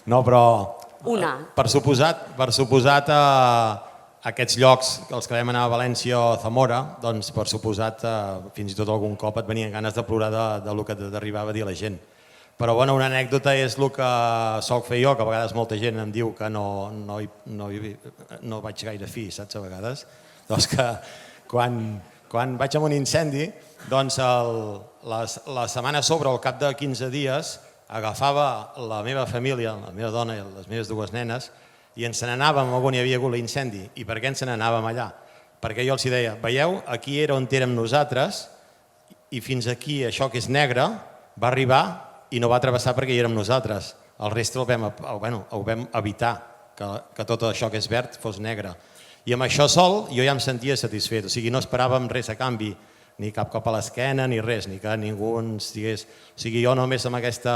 No, però... Una. Per suposat aquests llocs, els que vam anar a València o a Zamora, doncs per suposat fins i tot algun cop et venien ganes de plorar del que t'arribava a dir la gent. Però una anècdota és el que soc fer jo, que a vegades molta gent em diu que no vaig gaire fi, saps, a vegades? Doncs que quan vaig a un incendi, doncs la setmana sobre, al cap de 15 dies, agafava la meva família, la meva dona i les meves dues nenes, i ens n'anàvem on hi havia hagut l'incendi. I per què ens n'anàvem allà? Perquè jo els deia, veieu, aquí era on érem nosaltres, i fins aquí això que és negre va arribar i no va travessar perquè hi érem nosaltres. El reste ho vam evitar, que tot això que és verd fos negre. I amb això sol jo ja em sentia satisfet, o sigui, no esperàvem res a canvi, ni cap cop a l'esquena, ni res, ni que ningú ens digués... O sigui, jo només amb aquesta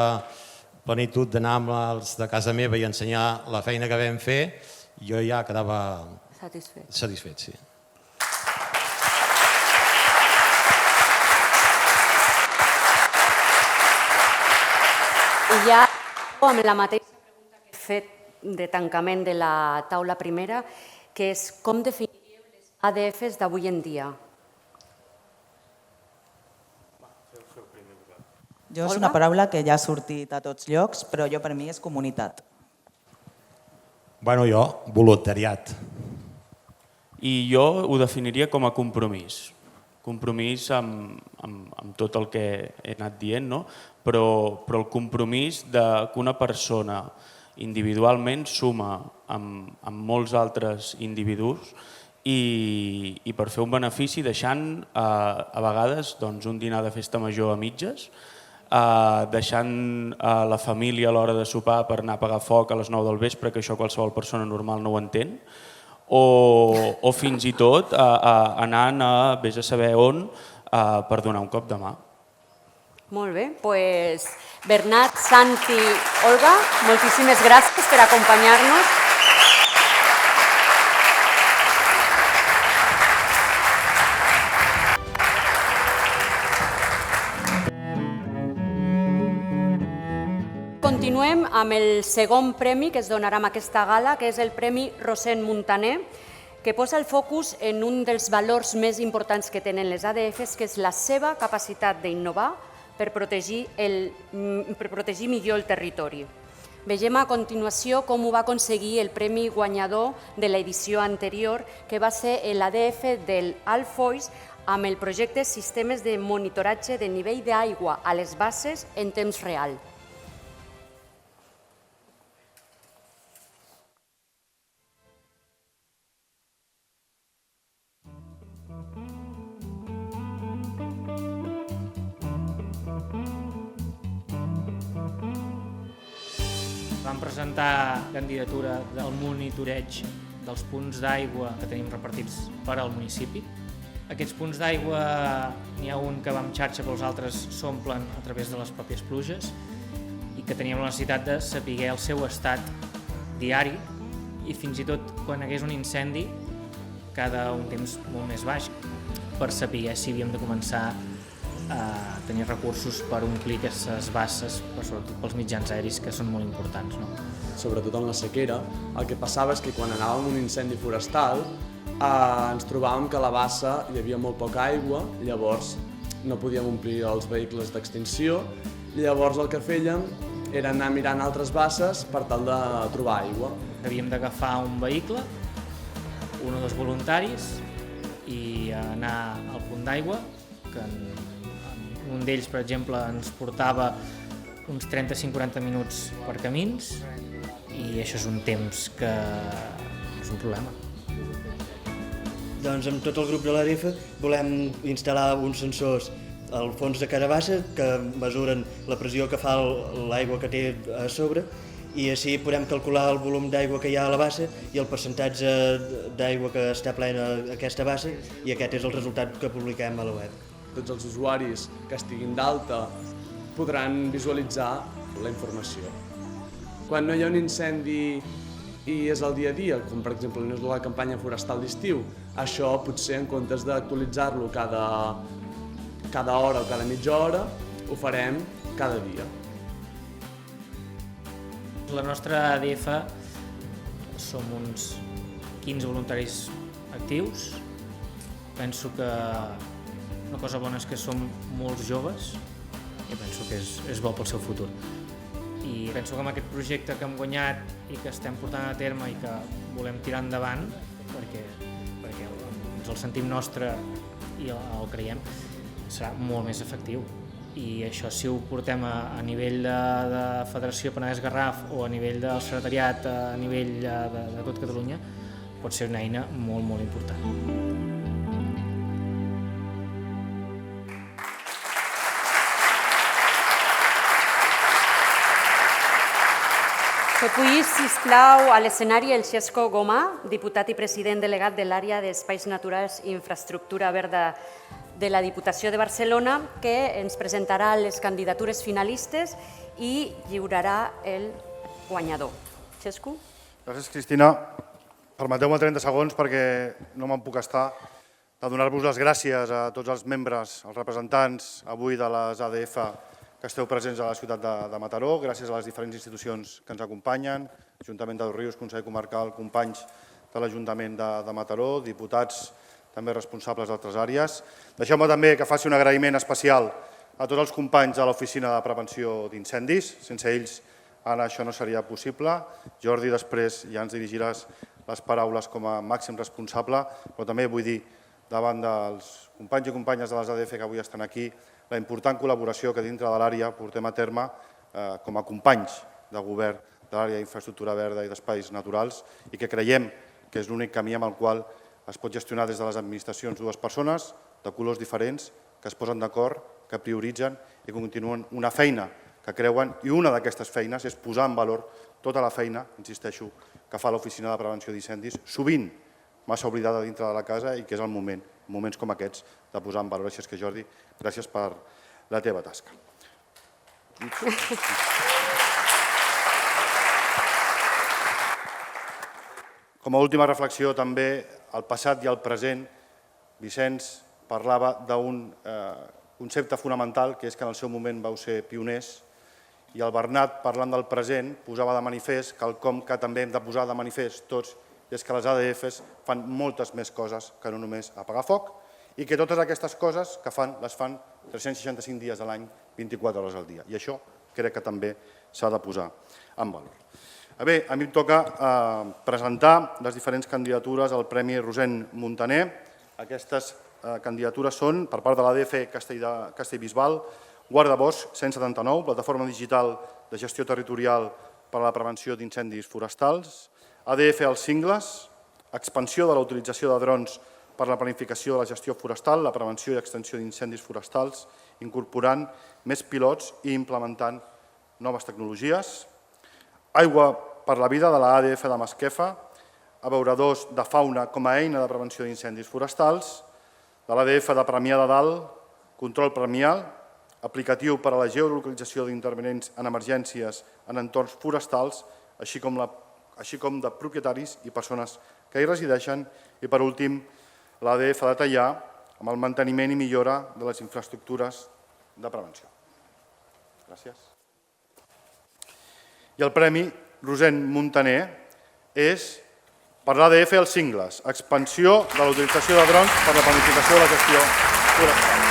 plenitud d'anar amb els de casa meva i ensenyar la feina que vam fer, jo ja quedava satisfet, sí. I ja amb la mateixa pregunta que he fet de tancament de la taula primera, que és com definiríeu les ADFs d'avui en dia? Jo és una paraula que ja ha sortit a tots llocs, però jo per mi és comunitat. Jo, voluntariat. I jo ho definiria com a compromís. Compromís amb tot el que he anat dient, no? Però el compromís que una persona individualment suma amb molts altres individus i per fer un benefici deixant a vegades un dinar de festa major a mitges, deixant la família a l'hora de sopar per anar a apagar foc a les 9 del vespre, que això qualsevol persona normal no ho entén, o fins i tot anant a vés a saber on per donar un cop de mà. Molt bé, doncs Bernat, Santi, Olga, moltíssimes gràcies per acompanyar-nos. continuem amb el segon premi que es donarà amb aquesta gala, que és el Premi Rosent Muntaner, que posa el focus en un dels valors més importants que tenen les ADFs, que és la seva capacitat d'innovar per protegir millor el territori. Vegem a continuació com ho va aconseguir el premi guanyador de l'edició anterior, que va ser l'ADF del Alfoix, amb el projecte Sistemes de monitoratge de nivell d'aigua a les basses en temps real. Vam presentar candidatura del monitoreig dels punts d'aigua que tenim repartits per al municipi. Aquests punts d'aigua, n'hi ha un que va amb xarxa però els altres s'omplen a través de les pròpies pluges i que teníem la necessitat de saber el seu estat diari i fins i tot quan hi hagués un incendi cada un temps molt més baix per saber si havíem de començar a tenir recursos per omplir aquestes basses, sobretot pels mitjans aeris, que són molt importants. Sobretot en la sequera, el que passava és que quan anàvem a un incendi forestal ens trobàvem que a la bassa hi havia molt poca aigua, llavors no podíem omplir els vehicles d'extinció, llavors el que fèiem era anar mirant altres basses per tal de trobar aigua. Havíem d'agafar un vehicle, un o dos voluntaris, i anar al punt d'aigua, que un d'ells, per exemple, ens portava uns 35-40 minuts per camins i això és un temps que és un problema. Doncs amb tot el grup de l'ADF volem instal·lar uns sensors al fons de cada bassa que mesuren la pressió que fa l'aigua que té a sobre i així podem calcular el volum d'aigua que hi ha a la bassa i el percentatge d'aigua que està plena aquesta bassa i aquest és el resultat que publiquem a la web. Tots els usuaris que estiguin d'alta podran visualitzar la informació. Quan no hi ha un incendi i és el dia a dia, com per exemple no és la campanya forestal d'estiu, això potser en comptes d'actualitzar-lo cada hora o cada mitja hora, ho farem cada dia. La nostra ADF som uns 15 voluntaris actius. Penso que una cosa bona és que som molts joves i penso que és bo pel seu futur. I penso que amb aquest projecte que hem guanyat i que estem portant a terme i que volem tirar endavant, perquè ens el sentim nostre i el creiem, serà molt més efectiu. I això si ho portem a nivell de Federació Penedès-Garraf o a nivell del secretariat, a nivell de tot Catalunya, pot ser una eina molt, molt important. S'aculli, sisplau, a l'escenari el Xesco Gomà, diputat i president delegat de l'àrea d'Espais Naturals i Infraestructura Verda de la Diputació de Barcelona, que ens presentarà les candidatures finalistes i lliurarà el guanyador. Xesco? Gràcies, Cristina. Permeteu-me 30 segons perquè no me'n puc estar de donar-vos les gràcies a tots els membres, els representants avui de les ADF que esteu presents a la ciutat de Mataró, gràcies a les diferents institucions que ens acompanyen, Ajuntament de Dosrius, Consell Comarcal, companys de l'Ajuntament de Mataró, diputats també responsables d'altres àrees. Deixeu-me també que faci un agraïment especial a tots els companys de l'Oficina de Prevenció d'Incendis. Sense ells ara això no seria possible. Jordi, després ja ens dirigiràs les paraules com a màxim responsable, però també vull dir davant dels companys i companyes de les ADF que avui estan aquí la important col·laboració que dintre de l'àrea portem a terme com a companys de govern de l'àrea d'infraestructura verda i d'espais naturals i que creiem que és l'únic camí amb el qual es pot gestionar des de les administracions dues persones de colors diferents que es posen d'acord, que prioritzen i que continuen una feina que creuen i una d'aquestes feines és posar en valor tota la feina, insisteixo, que fa l'Oficina de Prevenció d'Incendis, sovint massa oblidada dintre de la casa i que és el moment, moments com aquests, de posar en valor. Així és que, Jordi, gràcies per la teva tasca. Com a última reflexió, també, el passat i el present, Vicenç parlava d'un concepte fonamental, que és que en el seu moment vau ser pioners I el Bernat, parlant del present, posava de manifest quelcom que també hem de posar de manifest tots, i és que les ADFs fan moltes més coses que no només apagar foc, i que totes aquestes coses que fan, les fan 365 dies a l'any, 24 hores al dia. I això crec que també s'ha de posar en valor. Bé, a mi em toca presentar les diferents candidatures al Premi Rossend Muntaner. Aquestes candidatures són, per part de l'ADF Castellbisbal, Guardabosc 179, Plataforma Digital de Gestió Territorial per a la Prevenció d'Incendis Forestals, ADF Els Cingles, expansió de la utilització de drons per la planificació de la gestió forestal, la prevenció i extensió d'incendis forestals, incorporant més pilots i implementant noves tecnologies, Aigua per la Vida de la ADF de Masquefa, abeuradors de fauna com a eina de prevenció d'incendis forestals, de l'ADF de Premià de Dalt, control premial, aplicatiu per a la geolocalització d'intervenents en emergències en entorns forestals, així com de propietaris i persones que hi resideixen, i per últim l'ADF de Teià, amb el manteniment i millora de les infraestructures de prevenció. Gràcies. I el Premi Rossend Muntaner és per l'ADF Els Cingles, expansió de la utilització de drons per la planificació de la gestió forestal.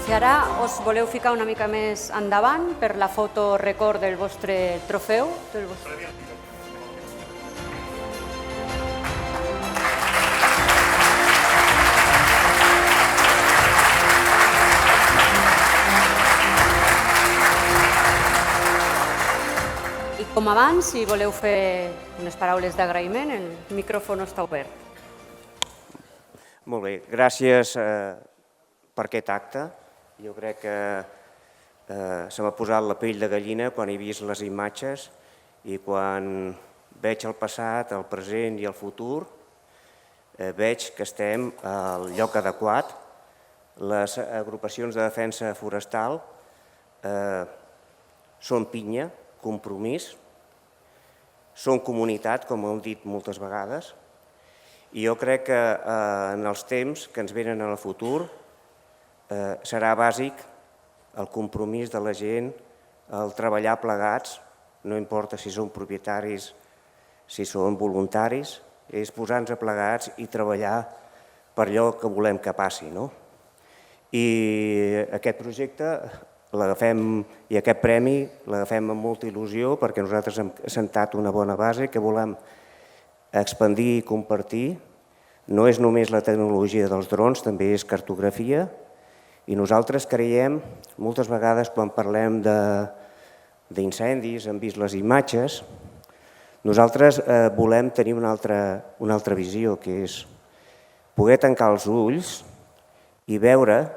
Si ara us voleu ficar una mica més endavant per la foto record del vostre trofeu. I com abans, si voleu fer unes paraules d'agraïment, el micròfon està obert. Molt bé, gràcies per aquest acte. Jo crec que se m'ha posat la pell de gallina quan he vist les imatges i quan veig el passat, el present i el futur, veig que estem al lloc adequat. Les agrupacions de defensa forestal són pinya, compromís, són comunitat, com hem dit moltes vegades, i jo crec que en els temps que ens venen en el futur serà bàsic el compromís de la gent, el treballar plegats, no importa si són propietaris, si són voluntaris, és posar-nos plegats i treballar per allò que volem que passi. I aquest projecte l'agafem, i aquest premi l'agafem amb molta il·lusió perquè nosaltres hem assentat una bona base que volem expandir i compartir. No és només la tecnologia dels drons, també és cartografia. I nosaltres creiem, moltes vegades quan parlem d'incendis, hem vist les imatges, nosaltres volem tenir una altra visió, que és poder tancar els ulls i veure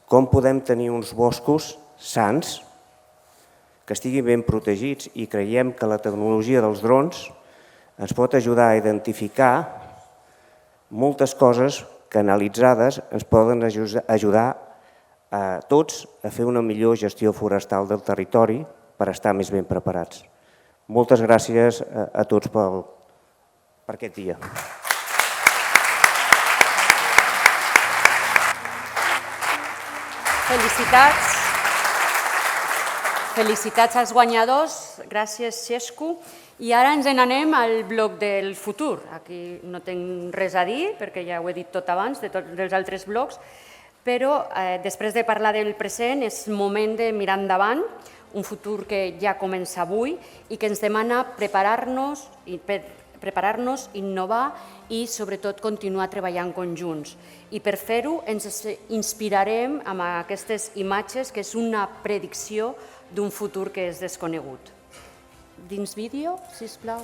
com podem tenir uns boscos sans, que estiguin ben protegits, i creiem que la tecnologia dels drons ens pot ajudar a identificar moltes coses que analitzades ens poden ajudar a tots a fer una millor gestió forestal del territori per estar més ben preparats. Moltes gràcies a tots per aquest dia. Felicitats. Felicitats als guanyadors. Gràcies, Xesco. I ara ens n'anem al bloc del futur. Aquí no tinc res a dir, perquè ja ho he dit tot abans, de tots els altres blocs, però després de parlar del present és moment de mirar endavant, un futur que ja comença avui i que ens demana preparar-nos, innovar i sobretot continuar treballant conjunts. I per fer-ho ens inspirarem amb aquestes imatges, que és una predicció d'un futur que és desconegut. Dins vídeo, sisplau.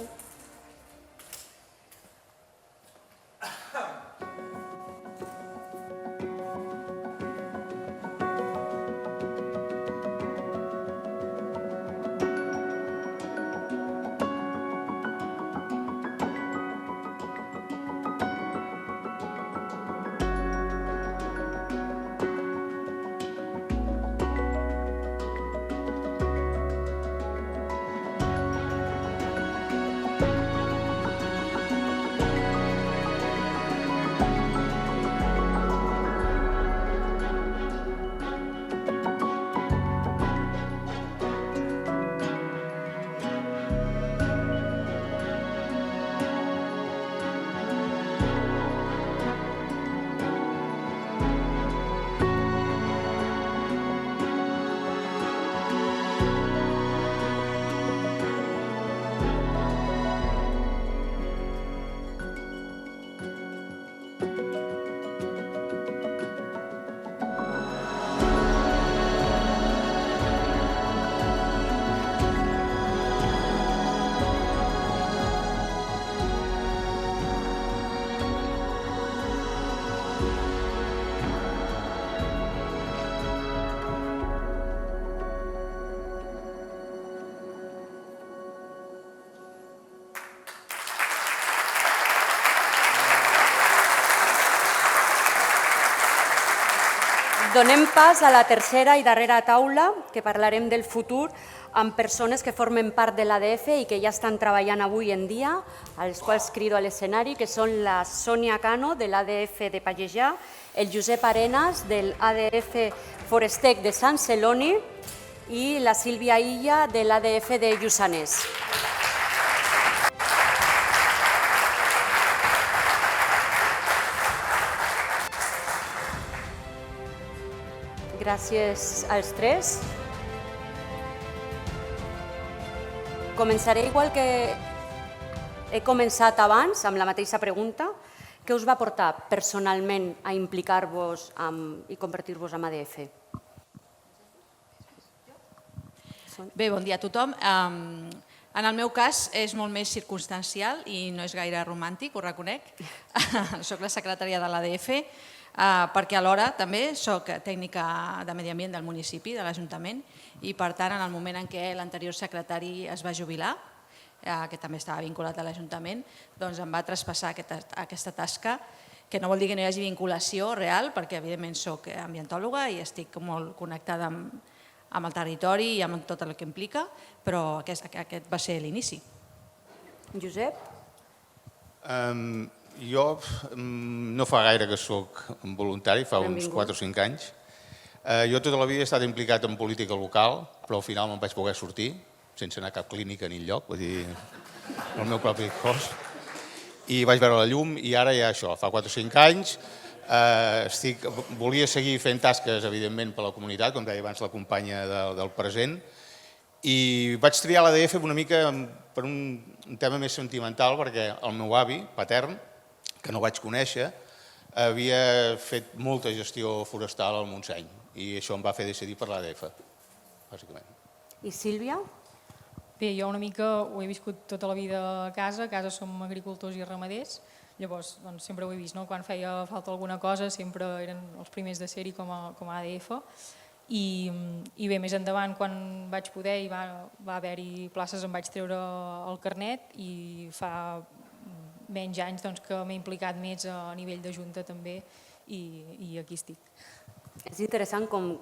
Donem pas a la tercera i darrera taula, que parlarem del futur, amb persones que formen part de l'ADF i que ja estan treballant avui en dia, als quals crido a l'escenari, que són la Sònia Cano, de l'ADF de Pallejà, el Josep Arenas, del ADF Forestec de Sant Celoni, i la Sílvia Illa, de l'ADF de Lluçanès. Gràcies als tres. Començaré igual que he començat abans, amb la mateixa pregunta. Què us va portar personalment a implicar-vos i convertir-vos en ADF? Bé, bon dia a tothom. En el meu cas és molt més circumstancial i no és gaire romàntic, ho reconec. Soc la secretària de l'ADF, perquè alhora també soc tècnica de medi ambient del municipi, de l'Ajuntament, i per tant en el moment en què l'anterior secretari es va jubilar, que també estava vinculat a l'Ajuntament, doncs em va traspassar aquesta tasca, que no vol dir que no hi hagi vinculació real, perquè evidentment soc ambientòloga i estic molt connectada amb el territori i amb tot el que implica, però aquest va ser l'inici. Josep? Jo no fa gaire que soc voluntari, fa uns 4 o 5 anys. Jo tota la vida he estat implicat en política local, però al final me'n vaig poder sortir, sense anar a cap clínica ni enlloc, vull dir, el meu propi cos. I vaig veure la llum i ara ja això, fa 4 o 5 anys, volia seguir fent tasques, evidentment, per la comunitat, com deia abans la companya del present, i vaig triar l'ADF una mica per un tema més sentimental, perquè el meu avi, patern, que no vaig conèixer, havia fet molta gestió forestal al Montseny, i això em va fer decidir per l'ADF, bàsicament. I Sílvia? Bé, jo una mica ho he viscut tota la vida a casa som agricultors i ramaders, llavors sempre ho he vist, quan feia falta alguna cosa sempre eren els primers de ser-hi com a ADF, i bé, més endavant quan vaig poder i va haver-hi places em vaig treure el carnet i fa menys anys que m'he implicat més a nivell de Junta també i aquí estic. És interessant com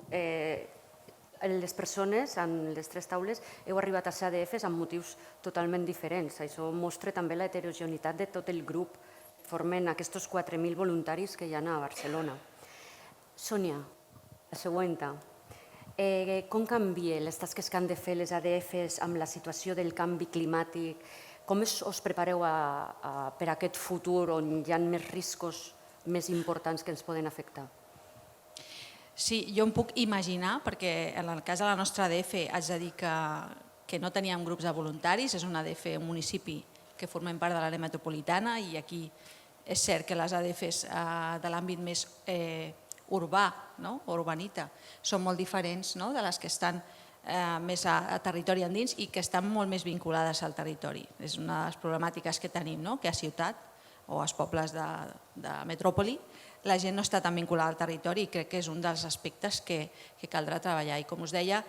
les persones en les 3 taules heu arribat a ser ADFs amb motius totalment diferents. Això mostra també la heterogeneïtat de tot el grup que formen aquests 4.000 voluntaris que hi ha a Barcelona. Sònia, la següent. Com canvien les tasques que han de fer les ADFs amb la situació del canvi climàtic? Com us prepareu per a aquest futur on hi ha més riscos més importants que ens poden afectar? Sí, jo em puc imaginar, perquè en el cas de la nostra ADF haig de dir que no teníem grups de voluntaris, és una ADF, un municipi que formem part de l'àrea metropolitana i aquí és cert que les ADFs de l'àmbit més urbà o urbanita són molt diferents de les que estan més a territori endins i que estan molt més vinculades al territori. És una de les problemàtiques que tenim, que a ciutat o als pobles de metròpoli la gent no està tan vinculada al territori i crec que és un dels aspectes que caldrà treballar. I com us deia,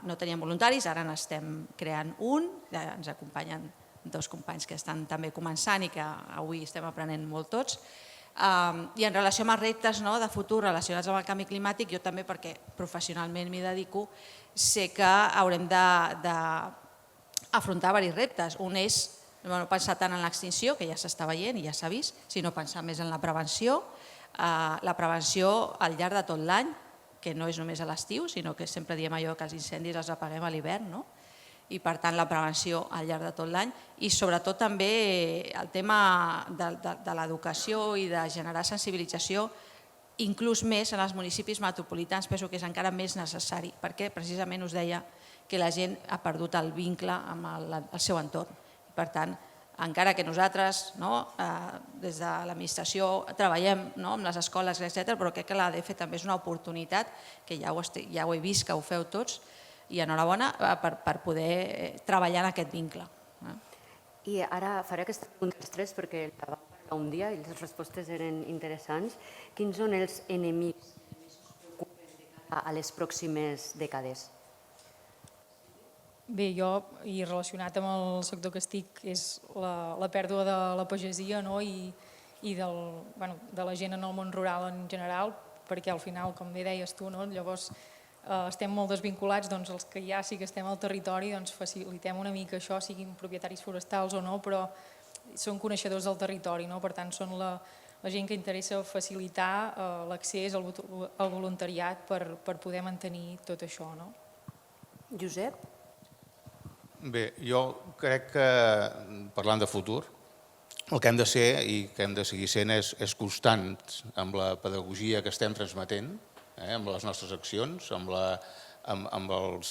no teníem voluntaris, ara n'estem creant un, ens acompanyen 2 companys que estan també començant i que avui estem aprenent molt tots. I en relació amb els reptes de futur relacionats amb el canvi climàtic, jo també perquè professionalment m'hi dedico, sé que haurem d'afrontar diversos reptes. Un és no pensar tant en l'extinció, que ja s'està veient i ja s'ha vist, sinó pensar més en la prevenció al llarg de tot l'any, que no és només a l'estiu, sinó que sempre diem allò que els incendis els apaguem a l'hivern, i per tant la prevenció al llarg de tot l'any i sobretot també el tema de l'educació i de generar sensibilització inclús més en els municipis metropolitans, penso que és encara més necessari perquè precisament us deia que la gent ha perdut el vincle amb el seu entorn. Per tant, encara que nosaltres des de l'administració treballem amb les escoles, etc., però crec que l'ADF també és una oportunitat, que ja ho he vist que ho feu tots, i enhorabona per poder treballar en aquest vincle. I ara faré aquesta pregunta als 3 perquè la vam parlar un dia i les respostes eren interessants. Quins són els enemics que més us preocupen a les pròximes dècades? Bé, jo, i relacionat amb el sector que estic, és la pèrdua de la pagesia i de la gent en el món rural en general, perquè al final, com bé deies tu, llavors estem molt desvinculats, doncs els que ja sí que estem al territori facilitem una mica això, siguin propietaris forestals o no, però són coneixedors del territori, per tant són la gent que interessa facilitar l'accés al voluntariat per poder mantenir tot això. Josep? Bé, jo crec que, parlant de futur, el que hem de ser i que hem de seguir sent és constants amb la pedagogia que estem transmetent, amb les nostres accions, amb el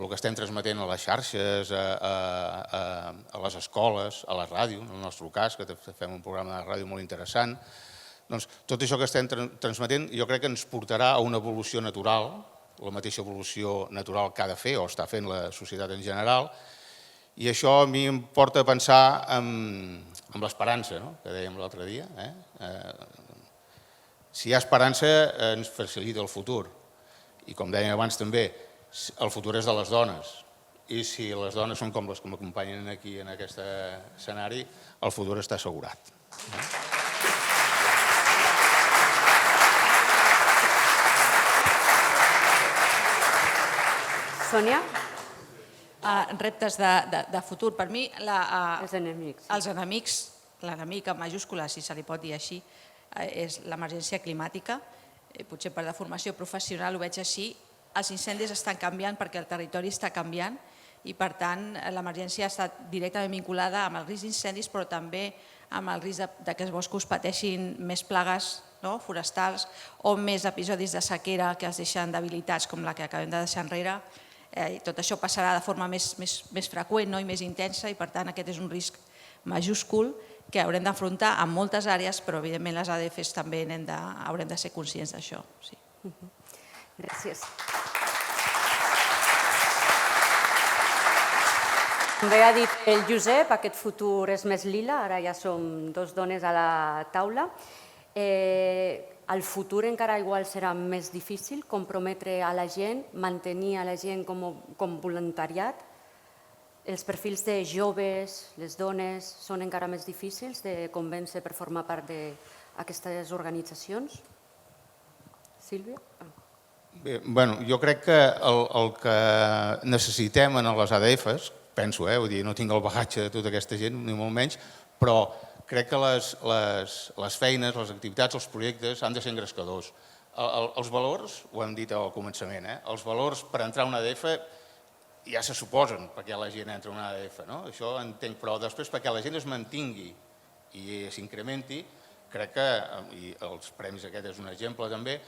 que estem transmetent a les xarxes, a les escoles, a la ràdio, en el nostre cas, que fem un programa de ràdio molt interessant. Doncs tot això que estem transmetent jo crec que ens portarà a una evolució natural, la mateixa evolució natural que ha de fer o està fent la societat en general, i això a mi em porta a pensar en l'esperança, que dèiem l'altre dia. Si hi ha esperança, ens facilita el futur. I com dèiem abans també, el futur és de les dones. I si les dones són com les que m'acompanyen aquí en aquest escenari, el futur està assegurat. Sònia? Reptes de futur. Per mi, els enemics. L'enemic en majúscules, si se li pot dir així, és l'emergència climàtica. Potser per deformació professional ho veig així. Els incendis estan canviant perquè el territori està canviant i, per tant, l'emergència està directament vinculada amb el risc d'incendis, però també amb el risc que els boscos pateixin més plagues forestals o més episodis de sequera que els deixen debilitats, com la que acabem de deixar enrere. Tot això passarà de forma més freqüent i més intensa i, per tant, aquest és un risc majúscul que haurem d'afrontar en moltes àrees, però evidentment les ADFs també haurem de ser conscients d'això. Gràcies. Com bé ha dit el Josep, aquest futur és més lila, ara ja som dos dones a la taula. El futur encara igual serà més difícil, comprometre a la gent, mantenir a la gent com voluntariat. Els perfils de joves, les dones, són encara més difícils de convèncer per formar part d'aquestes organitzacions? Sílvia? Bé, jo crec que el que necessitem en les ADFs, penso, no tinc el bagatge de tota aquesta gent, ni molt menys, però crec que les feines, les activitats, els projectes han de ser engrescadors. Els valors, ho hem dit al començament, els valors per entrar a una ADF ja se suposen perquè la gent entra a una ADF, això entenc, però després perquè la gent es mantingui i s'incrementi, crec que, i els premis aquest és un exemple també,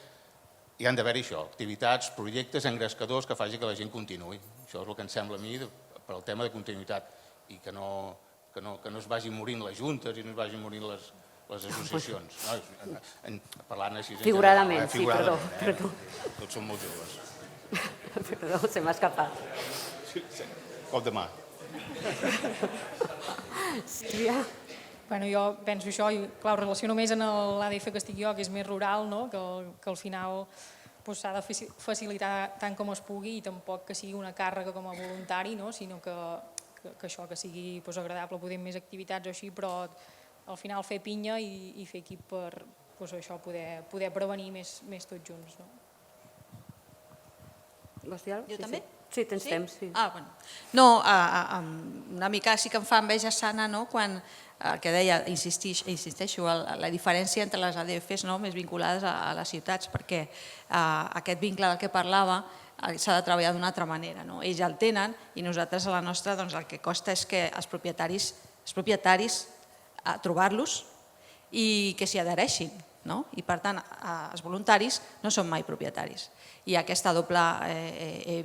hi han d'haver-hi això, activitats, projectes engrescadors que faci que la gent continuï. Això és el que em sembla a mi per al tema de continuïtat i que no es vagin morint les juntes i no es vagin morint les associacions. Parlant així... Figuradament, sí, perdó. Tots som molt joves. Perdó, se m'ha escapat. Cop de mà. Sílvia? Jo penso això, i clar, ho relaciono més amb l'ADF que estic jo, que és més rural, que al final s'ha de facilitar tant com es pugui i tampoc que sigui una càrrega com a voluntari, sinó que això, que sigui agradable, poder més activitats o així, però al final fer pinya i fer equip per poder prevenir més tots junts. Vols dir alguna cosa? Jo també? Sí, tens temps. No, una mica sí que em fa enveja sana quan, que deia, insisteixo, la diferència entre les ADFs més vinculades a les ciutats, perquè aquest vincle del que parlava s'ha de treballar d'una altra manera. Ells el tenen i nosaltres a la nostra el que costa és que els propietaris trobar-los i que s'hi adhereixin. I per tant els voluntaris no són mai propietaris i aquesta doble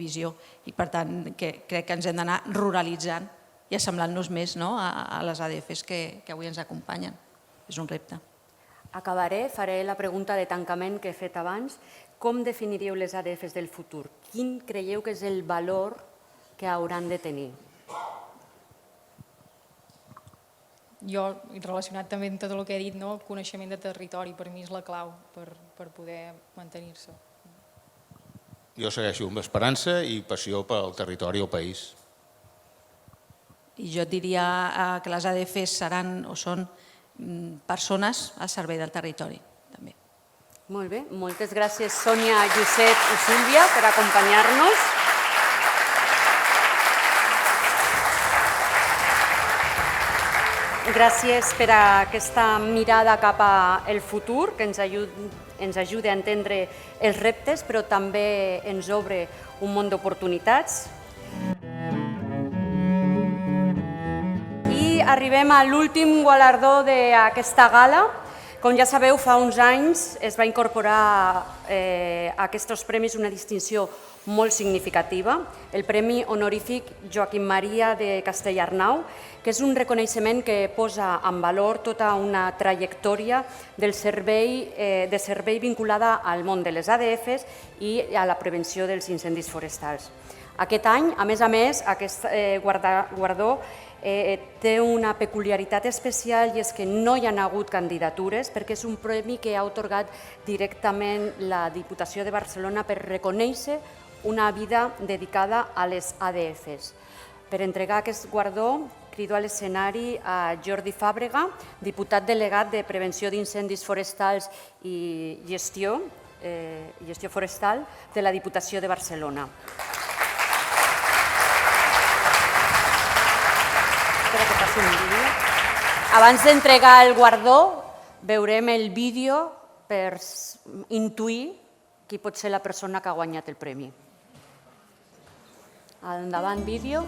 visió i per tant crec que ens hem d'anar ruralitzant i assemblant-nos més a les ADFs que avui ens acompanyen. És un repte. Acabaré, faré la pregunta de tancament que he fet abans. Com definiríeu les ADFs del futur? Quin creieu que és el valor que hauran de tenir? Jo, relacionat també amb tot el que he dit, coneixement de territori per mi és la clau per poder mantenir-se. Jo segueixo amb esperança i passió pel territori o país. I jo et diria que les ADFs seran o són persones al servei del territori, també. Molt bé, moltes gràcies Sònia, Josep i Sílvia per acompanyar-nos. Gràcies per aquesta mirada cap al futur que ens ajuda a entendre els reptes, però també ens obre un món d'oportunitats. I arribem a l'últim guardó d'aquesta gala. Com ja sabeu, fa uns anys es va incorporar a aquests premis una distinció molt significativa, el Premi Honorífic Joaquim Maria de Castellarnau, que és un reconeixement que posa en valor tota una trajectòria de servei vinculada al món de les ADFs i a la prevenció dels incendis forestals. Aquest any, a més, aquest guardó té una peculiaritat especial i és que no hi ha hagut candidatures perquè és un premi que ha atorgat directament la Diputació de Barcelona per reconèixer una vida dedicada a les ADFs. Per entregar aquest guardó, crido a l'escenari a Jordi Fàbrega, diputat delegat de Prevenció d'Incendis Forestals i Gestió Forestal de la Diputació de Barcelona. Abans d'entregar el guardó, veurem el vídeo per intuir qui pot ser la persona que ha guanyat el premi. Endavant, vídeo.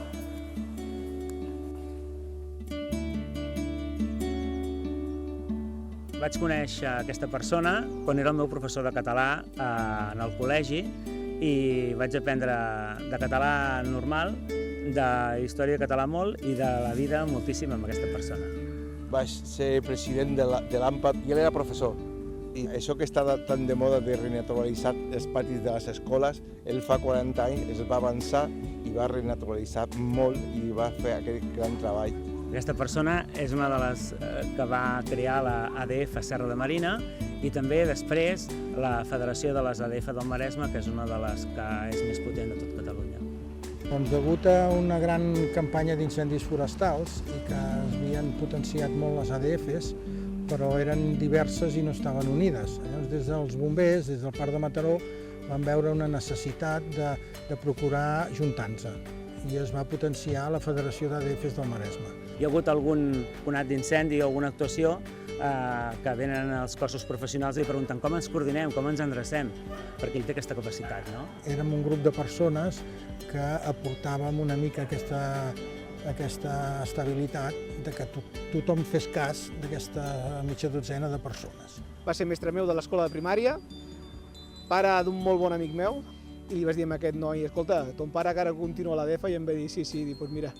Vaig conèixer aquesta persona quan era el meu professor de català en el col·legi i vaig aprendre de català normal, de història de català molt i de la vida moltíssim amb aquesta persona. Vaig ser president de l'AMPAT i ell era professor. I això que està tan de moda de renaturalitzar els patis de les escoles, ell fa 40 anys es va avançar i va renaturalitzar molt i va fer aquest gran treball. Aquesta persona és una de les que va crear la ADF Serra de Marina i també després la Federació de les ADF del Maresme, que és una de les que és més potent de tot Catalunya. Doncs degut a una gran campanya d'incendis forestals i que havien potenciat molt les ADFs, però eren diverses i no estaven unides. Llavors, des dels bombers, des del Parc de Mataró, van veure una necessitat de procurar juntar-se i es va potenciar la Federació d'ADFs del Maresme. Hi ha hagut algun conat d'incendi o alguna actuació que venen els cossos professionals i pregunten com ens coordinem, com ens endrecem, perquè ell té aquesta capacitat, no? Érem un grup de persones que aportàvem una mica aquesta estabilitat de que tothom fes cas d'aquesta mitja dotzena de persones. Va ser mestre meu de l'escola de primària, pare d'un molt bon amic meu, i li vaig dir a aquest noi, escolta, ton pare encara continua a l'ADF, i em va dir, sí, doncs mira,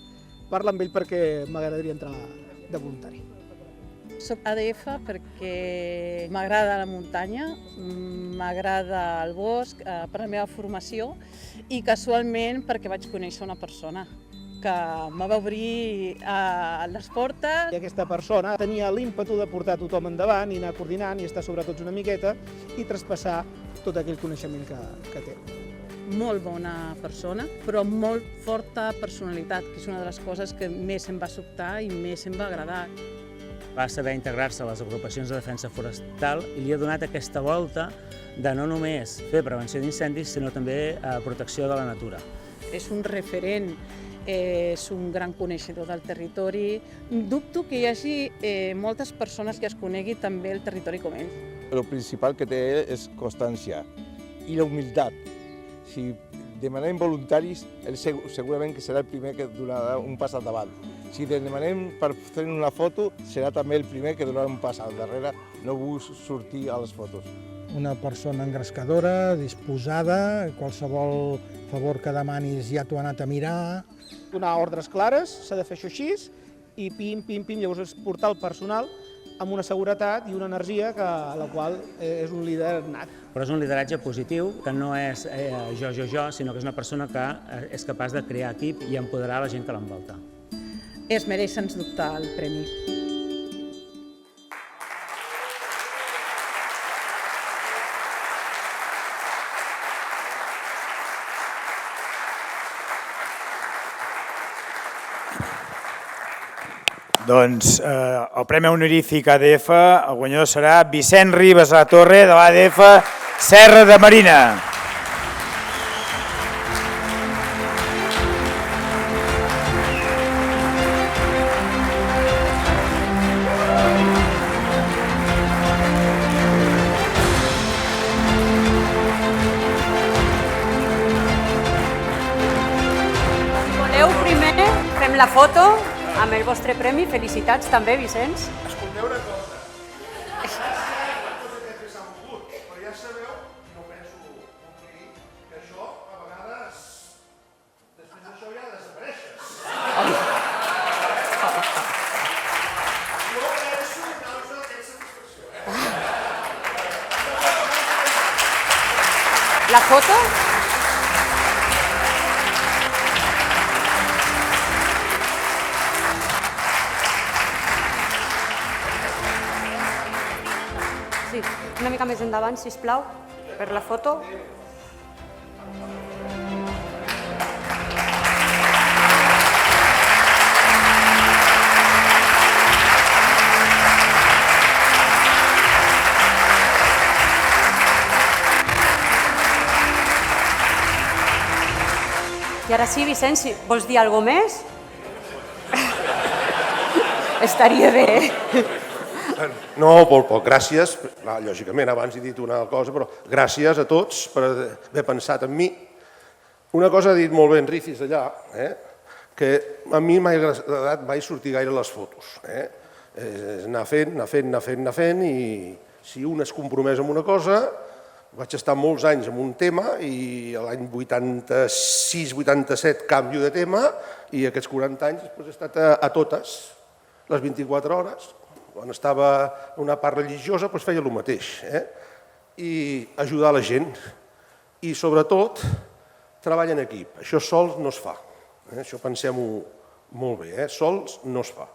parla amb ell perquè m'agradaria entrar de voluntari. Soc ADF perquè m'agrada la muntanya, m'agrada el bosc per la meva formació i casualment perquè vaig conèixer una persona que me va obrir les portes. I aquesta persona tenia l'ímpetu de portar tothom endavant i anar coordinant i estar sobre tots una miqueta i traspassar tot aquell coneixement que té. Molt bona persona, però molt forta personalitat, que és una de les coses que més em va sobtar i més em va agradar. Va saber integrar-se a les agrupacions de defensa forestal i li ha donat aquesta volta de no només fer prevenció d'incendis, sinó també protecció de la natura. És un referent, és un gran coneixedor del territori. Dubto que hi hagi moltes persones que es conegui també el territori com ell. El principal que té ell és constància i la humilitat. Si demanem voluntaris, ell segurament que serà el primer que donarà un pas al davant. Si demanem per fer una foto, serà també el primer que donarà un pas al darrere. No vull sortir a les fotos. Una persona engrescadora, disposada, qualsevol favor que demanis ja t'ho ha anat a mirar. Donar ordres clares, s'ha de fer això així, i pim, llavors és portar el personal amb una seguretat i una energia a la qual és un líder nat. Però és un lideratge positiu, que no és jo, sinó que és una persona que és capaç de crear equip i empoderar la gent que l'envolta. Es mereix, sens dubte, el premi. Doncs el Premi Honorífic ADF, el guanyador serà Vicent Ribas a la Torre de l'ADF Serra de Marina. La foto amb el vostre premi. Felicitats també, Vicenç. Escolteu una cosa. Però ja sabeu, no penso complir, que això a vegades, després d'això ja desapareixes. No penso causa aquesta satisfacció. La foto? Sí, una mica més endavant, sisplau, per la foto. I ara sí, Vicenç, si vols dir alguna cosa més? Estaria bé. No, molt poc. Gràcies. Lògicament, abans he dit una cosa, però gràcies a tots per haver pensat en mi. Una cosa ha dit molt bé en Ricis allà, que a mi m'ha agradat mai sortir gaire les fotos. Anar fent, i si un es compromès amb una cosa, vaig estar molts anys en un tema i l'any 86-87 canvio de tema i aquests 40 anys he estat a totes, les 24 hores. Quan estava en una part religiosa feia el mateix, i ajudar la gent. I sobretot, treball en equip. Això sols no es fa. Això pensem-ho molt bé, sols no es fa.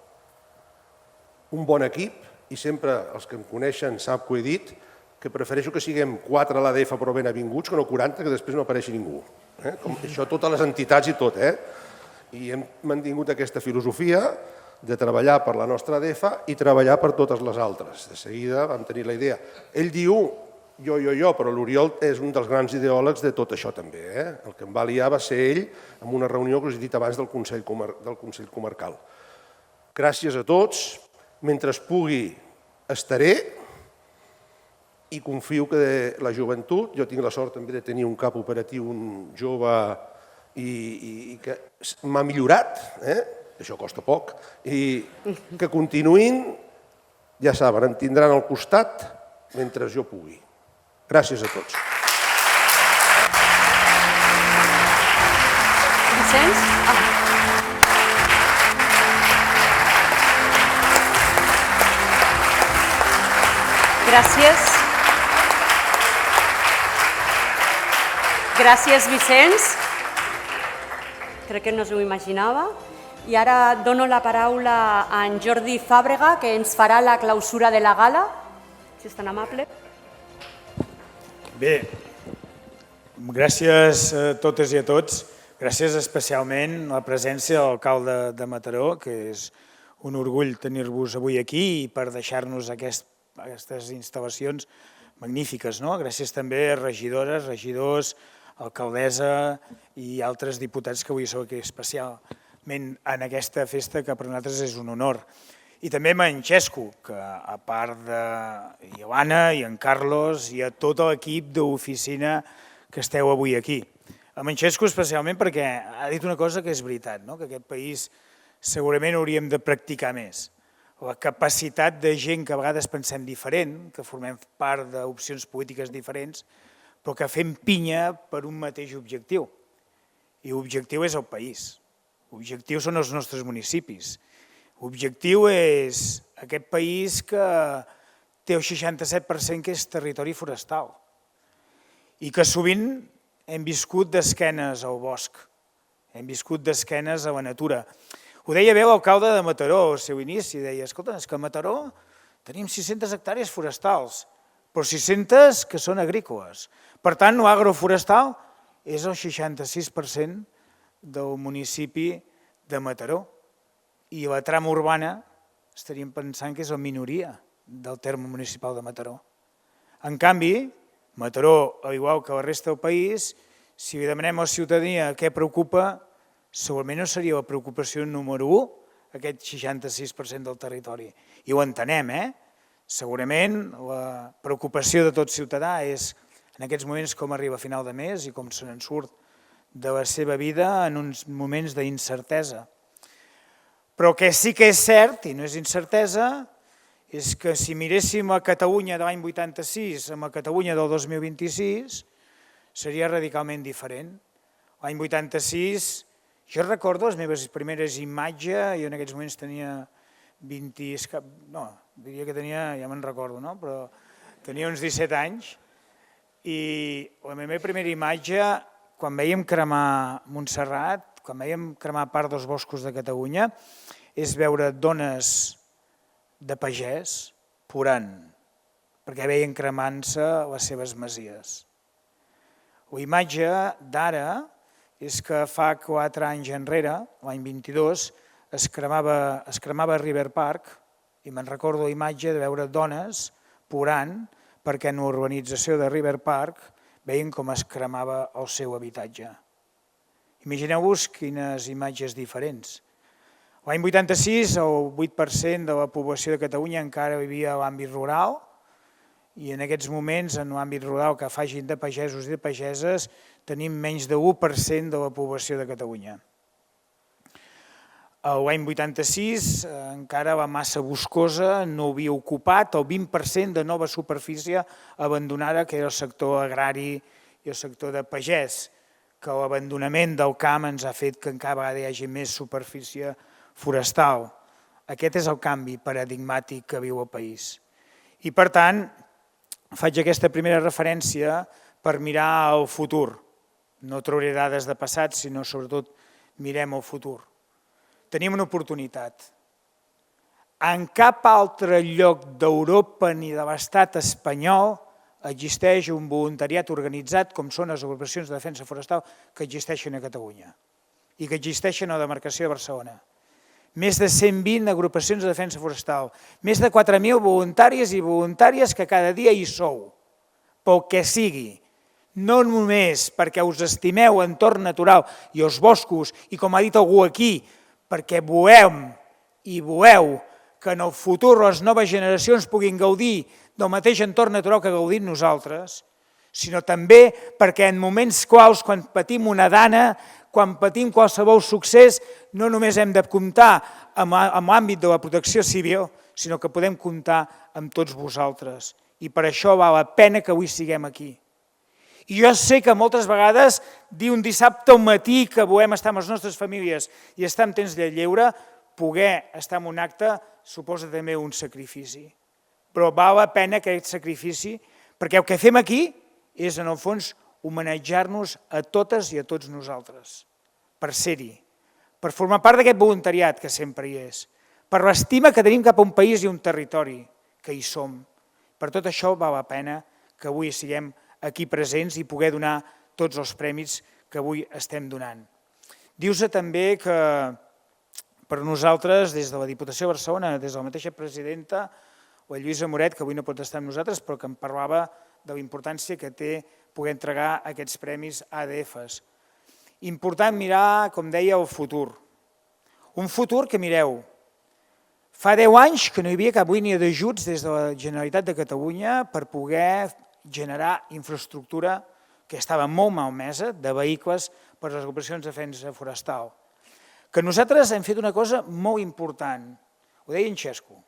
Un bon equip, i sempre els que em coneixen sap que ho he dit, que prefereixo que siguem 4 a l'ADF però ben avinguts que no 40, que després no apareixi ningú. Això totes les entitats i tot. I hem mantingut aquesta filosofia de treballar per la nostra ADF i treballar per totes les altres. De seguida vam tenir la idea. Ell diu jo, però l'Oriol és un dels grans ideòlegs de tot això també. El que em va liar va ser ell en una reunió que us he dit abans del Consell Comarcal. Gràcies a tots. Mentre es pugui, estaré i confio que la joventut, jo tinc la sort també de tenir un cap operatiu, un jove i que m'ha millorat, això costa poc, i que continuïn, ja saben, em tindran al costat mentre jo pugui. Gràcies a tots. Vicenç? Gràcies. Gràcies, Vicenç. Crec que no s'ho imaginava. I ara dono la paraula a en Jordi Fàbrega, que ens farà la clausura de la gala, si és tan amable. Bé, gràcies a totes i a tots. Gràcies especialment a la presència de l'alcalde de Mataró, que és un orgull tenir-vos avui aquí i per deixar-nos aquestes instal·lacions magnífiques. Gràcies també a regidores, regidors, alcaldessa i altres diputats que avui sou aquí especialment en aquesta festa que per nosaltres és un honor. I també a en Xesco, que a part de Ioana i en Carlos i a tot l'equip d'oficina que esteu avui aquí. A en Xesco especialment perquè ha dit una cosa que és veritat, que aquest país segurament hauríem de practicar més. La capacitat de gent que a vegades pensem diferent, que formem part d'opcions polítiques diferents, però que fem pinya per un mateix objectiu. I l'objectiu és el país. L'objectiu són els nostres municipis. L'objectiu és aquest país que té el 67% que és territori forestal i que sovint hem viscut d'esquenes al bosc, hem viscut d'esquenes a la natura. Ho deia bé l'alcalde de Mataró al seu inici, deia, escolta, és que a Mataró tenim 600 hectàrees forestals, però 600 que són agrícoles. Per tant, l'agroforestal és el 66% del municipi de Mataró i la trama urbana estaríem pensant que és la minoria del terme municipal de Mataró. En canvi, Mataró, al igual que la resta del país, si li demanem a la ciutadania què preocupa, segurament no seria la preocupació número 1, aquest 66% del territori. I ho entenem, Segurament la preocupació de tot ciutadà és en aquests moments com arriba a final de mes i com se n'en surt de la seva vida en uns moments d'incertesa. Però el que sí que és cert, i no és incertesa, és que si miréssim a Catalunya de l'any 86 amb la Catalunya del 2026, seria radicalment diferent. L'any 86, jo recordo les meves primeres imatges, jo en aquests moments tenia 20, no, diria que tenia, ja me'n recordo, no? Però tenia uns 17 anys, i la meva primera imatge, quan veiem cremar Montserrat, quan veiem cremar part dels boscos de Catalunya, és veure dones de pagès plorant, perquè veien cremant-se les seves masies. La imatge d'ara és que fa 4 anys enrere, l'any 22, es cremava River Park, i me'n recordo la imatge de veure dones plorant perquè en l'urbanització de River Park veien com es cremava el seu habitatge. Imagineu-vos quines imatges diferents. L'any 86 el 8% de la població de Catalunya encara vivia a l'àmbit rural, i en aquests moments en l'àmbit rural que facin de pagesos i de pageses tenim menys de l'1% de la població de Catalunya. L'any 86 encara la massa boscosa no havia ocupat el 20% de nova superfície abandonada, que era el sector agrari i el sector de pagès, que l'abandonament del camp ens ha fet que encara vegada hi hagi més superfície forestal. Aquest és el canvi paradigmàtic que viu el país. I per tant, faig aquesta primera referència per mirar al futur. No trauré dades de passat, sinó sobretot mirem al futur. Tenim una oportunitat. En cap altre lloc d'Europa ni de l'estat espanyol existeix un voluntariat organitzat com són les agrupacions de defensa forestal que existeixen a Catalunya i que existeixen a la demarcació de Barcelona. Més de 120 agrupacions de defensa forestal, més de 4.000 voluntaris i voluntàries que cada dia hi sou, pel que sigui. No només perquè us estimeu l'entorn natural i els boscos i, com ha dit algú aquí, perquè volem que en el futur les noves generacions puguin gaudir del mateix entorn natural que gaudim nosaltres, sinó també perquè en moments claus, quan patim una dana, quan patim qualsevol succés, no només hem de comptar amb l'àmbit de la protecció civil, sinó que podem comptar amb tots vosaltres. I per això val la pena que avui siguem aquí. I jo sé que moltes vegades dir un dissabte al matí que volem estar amb les nostres famílies i estar en temps de lleure, poder estar en un acte, suposa també un sacrifici. Però val la pena aquest sacrifici, perquè el que fem aquí és, en el fons, homenatjar-nos a totes i a tots nosaltres, per ser-hi, per formar part d'aquest voluntariat que sempre hi és, per l'estima que tenim cap a un país i un territori que hi som. Per tot això val la pena que avui siguem aquí presents i poder donar tots els premis que avui estem donant. Diu-se també que per nosaltres, des de la Diputació de Barcelona, des de la mateixa presidenta, la Lluïsa Moret, que avui no pot estar amb nosaltres, però que em parlava de la importància que té poder entregar aquests premis ADFs. Important mirar, com deia, el futur. Un futur que, mireu, fa 10 anys que no hi havia cap línia d'ajuts des de la Generalitat de Catalunya per poder generar infraestructura que estava molt malmesa de vehicles per a les agrupacions de defensa forestal. Que nosaltres hem fet una cosa molt important, ho deia en Xesco,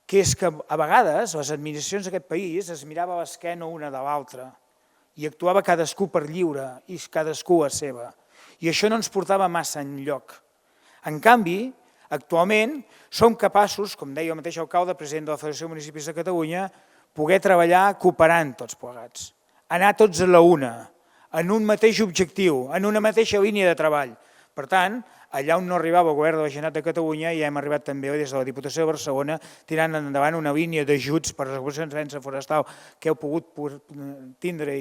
que és que a vegades les administracions d'aquest país es mirava a l'esquena una de l'altra i actuava cadascú per lliure i cadascú a seva. I això no ens portava massa enlloc. En canvi, actualment som capaços, com deia el mateix alcalde, president de la Federació de Municipis de Catalunya, poder treballar cooperant tots plegats, anar tots a la una, en un mateix objectiu, en una mateixa línia de treball. Per tant, allà on no arribava el govern de la Generalitat de Catalunya, ja hem arribat també des de la Diputació de Barcelona tirant endavant una línia d'ajuts per a les agrupacions de defensa forestal que heu pogut tindre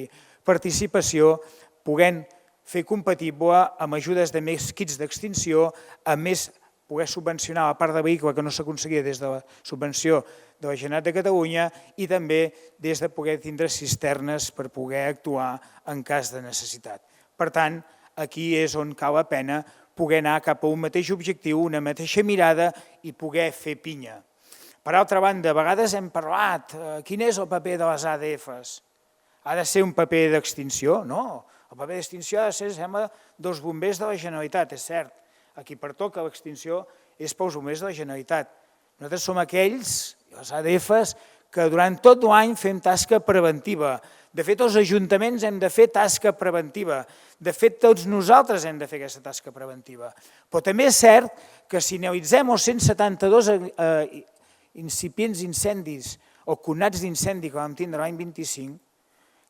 participació, podent fer compatible amb ajudes de més kits d'extinció, amb més poder subvencionar la part de vehicle que no s'aconseguia des de la subvenció de la Generalitat de Catalunya i també des de poder tindre cisternes per poder actuar en cas de necessitat. Per tant, aquí és on cal la pena poder anar cap a un mateix objectiu, una mateixa mirada i poder fer pinya. Per altra banda, a vegades hem parlat, quin és el paper de les ADFs? Ha de ser un paper d'extinció? No, el paper d'extinció ha de ser, sembla, dels bombers de la Generalitat, és cert. A qui pertoca l'extinció és pels bombers de la Generalitat. Nosaltres som aquells, les ADFs, que durant tot l'any fem tasca preventiva. De fet, els ajuntaments hem de fer tasca preventiva. De fet, tots nosaltres hem de fer aquesta tasca preventiva. Però també és cert que si analitzem els 172 incipients incendis o conats d'incendi que vam tindre l'any 25,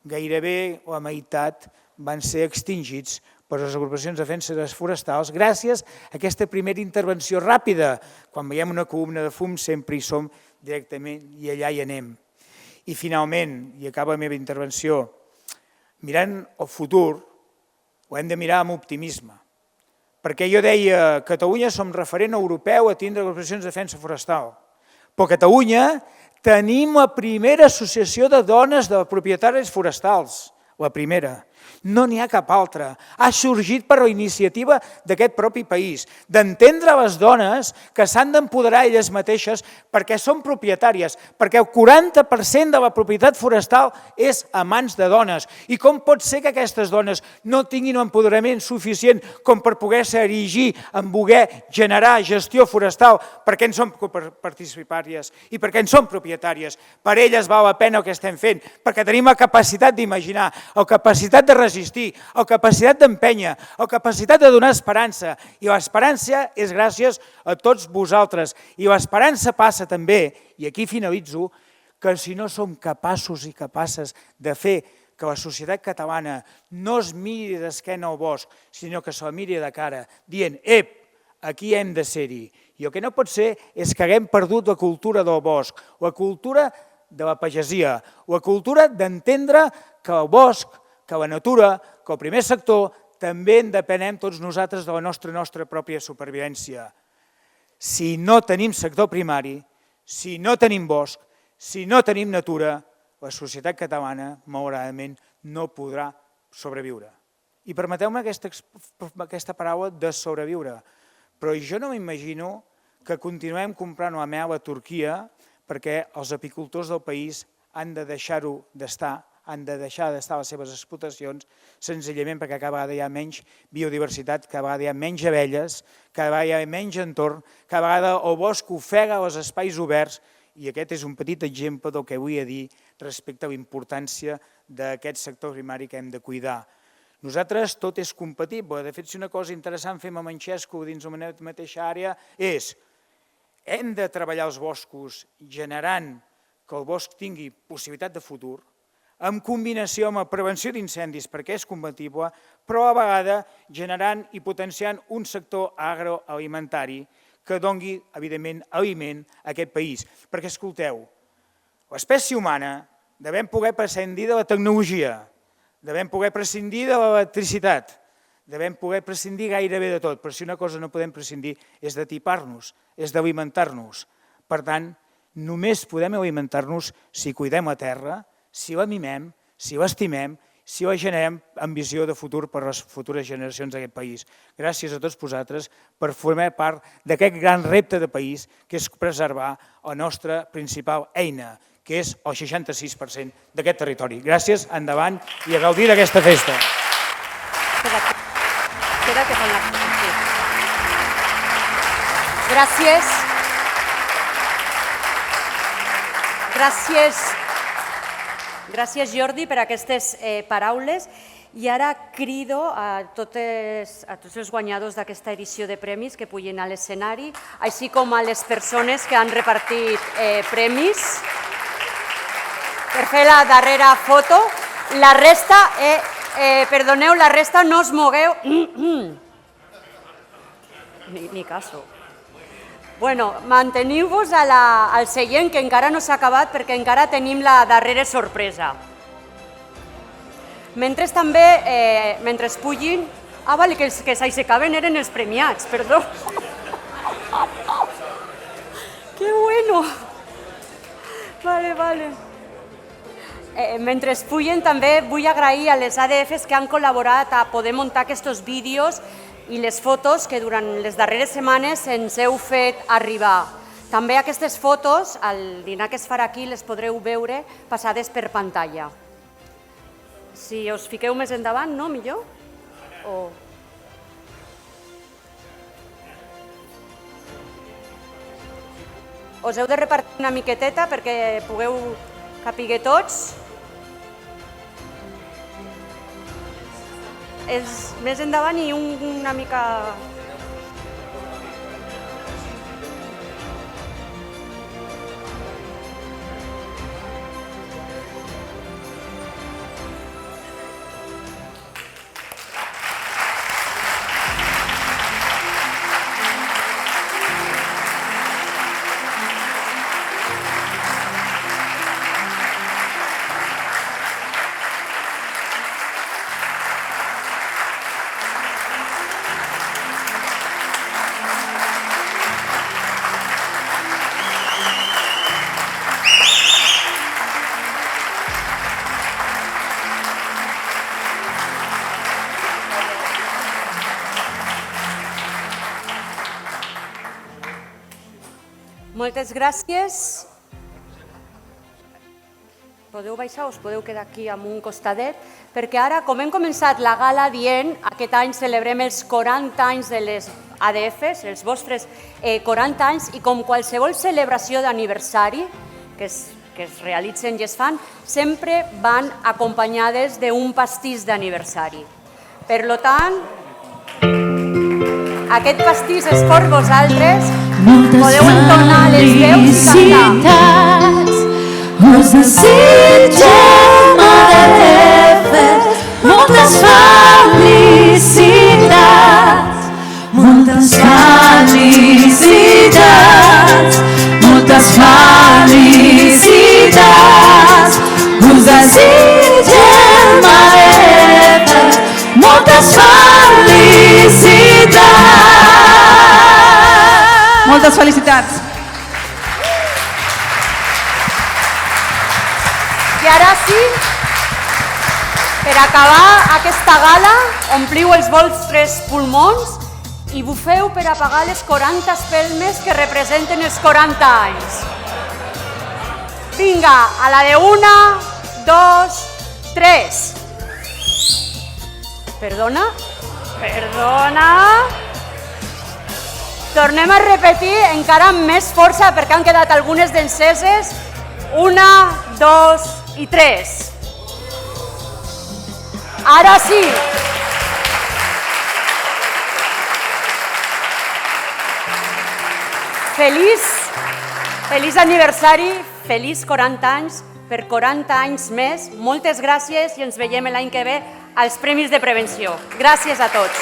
gairebé la meitat van ser extingits per les agrupacions de defensa forestals gràcies a aquesta primera intervenció ràpida. Quan veiem una columna de fum sempre hi som directament i allà hi anem. I finalment, i acaba la meva intervenció, mirant el futur, ho hem de mirar amb optimisme. Perquè jo deia, a Catalunya som referent europeu a tindre agrupacions de defensa forestal. Però a Catalunya tenim la primera associació de dones de propietaris forestals, la primera. No n'hi ha cap altra. Ha sorgit per la iniciativa d'aquest propi país, d'entendre les dones que s'han d'empoderar elles mateixes perquè són propietàries, perquè el 40% de la propietat forestal és a mans de dones. I com pot ser que aquestes dones no tinguin un empoderament suficient com per poder-se erigir en voler generar gestió forestal perquè en són participàries i perquè en són propietàries? Per elles val la pena el que estem fent, perquè tenim la capacitat d'imaginar, la capacitat de resistir, la capacitat d'empènyer, la capacitat de donar esperança. I l'esperança és gràcies a tots vosaltres. I l'esperança passa també, i aquí finalitzo, que si no som capaços i capaces de fer que la societat catalana no es miri d'esquena al bosc, sinó que se la miri de cara, dient, ep, aquí hem de ser-hi. I el que no pot ser és que haguem perdut la cultura del bosc, la cultura de la pagesia, la cultura d'entendre que el bosc, que la natura, que el primer sector, també en depenem tots nosaltres de la nostra pròpia supervivència. Si no tenim sector primari, si no tenim bosc, si no tenim natura, la societat catalana, malauradament, no podrà sobreviure. I permeteu-me aquesta paraula de sobreviure, però jo no m'imagino que continuem comprant la mel a Turquia perquè els apicultors del país han de deixar-ho d'estar, han de deixar d'estar les seves explotacions, senzillament perquè cada vegada hi ha menys biodiversitat, cada vegada hi ha menys abelles, cada vegada hi ha menys entorn, cada vegada el bosc ofega els espais oberts, i aquest és un petit exemple del que vull dir respecte a la importància d'aquest sector primari que hem de cuidar. Nosaltres tot és compatible. De fet, si una cosa interessant fem a Manxesco dins la mateixa àrea és hem de treballar els boscos generant que el bosc tingui possibilitat de futur, en combinació amb la prevenció d'incendis perquè és compatible, però a vegada generant i potenciant un sector agroalimentari que doni, evidentment, aliment a aquest país. Perquè, escolteu, l'espècie humana devem poder prescindir de la tecnologia, devem poder prescindir de l'electricitat, devem poder prescindir gairebé de tot, però si una cosa no podem prescindir és d'atipar-nos, és d'alimentar-nos. Per tant, només podem alimentar-nos si cuidem la terra, si la mimem, si l'estimem, si la generem amb visió de futur per a les futures generacions d'aquest país. Gràcies a tots vosaltres per formar part d'aquest gran repte de país que és preservar la nostra principal eina, que és el 66% d'aquest territori. Gràcies, endavant i a gaudir d'aquesta festa. Quédate con la... Gràcies. Gràcies, Jordi, per aquestes paraules. I ara crido a tots els guanyadors d'aquesta edició de premis que pugen a l'escenari, així com a les persones que han repartit premis, per fer la darrera foto. La resta, perdoneu, la resta no us mogueu. Ni caso. Bueno, manteniu-vos al seient, que encara no s'ha acabat perquè encara tenim la darrera sorpresa. Mentre pugin... Ah, vale, que els que s'aixecaven eren els premiats, perdó. ¡Qué bueno! Vale. Mentre es pugen, també vull agrair a les ADFs que han col·laborat a poder muntar aquests vídeos i les fotos que durant les darreres setmanes ens heu fet arribar. També aquestes fotos, al dinar que es farà aquí, les podreu veure passades per pantalla. Si us fiqueu més endavant, no? Millor? Us heu de repartir una miqueteta perquè pugueu capiguer tots. Més endavant i una mica... Moltes gràcies. Podeu baixar o us podeu quedar aquí amb un costadet? Perquè ara, com hem començat la gala dient, aquest any celebrem els 40 anys de les ADFs, els vostres 40 anys, i com qualsevol celebració d'aniversari que es realitzen i es fan, sempre van acompanyades d'un pastís d'aniversari. Per tant, aquest pastís és per vosaltres. Podeu entonar les veus i cantar. Us desitgem ADFs, moltes felicitats, moltes felicitats, moltes felicitats. Us desitgem ADFs, moltes felicitats. Moltes felicitats. I ara sí, per acabar aquesta gala, ompliu els vostres pulmons i bufeu per apagar les 40 espelmes que representen els 40 anys. Vinga, a la de 1, 2, 3. Perdona? Tornem a repetir encara amb més força perquè han quedat algunes d'enceses. 1, 2 i 3. Ara sí. Feliç aniversari, feliç 40 anys, per 40 anys més. Moltes gràcies i ens veiem l'any que ve als Premis de Prevenció. Gràcies a tots.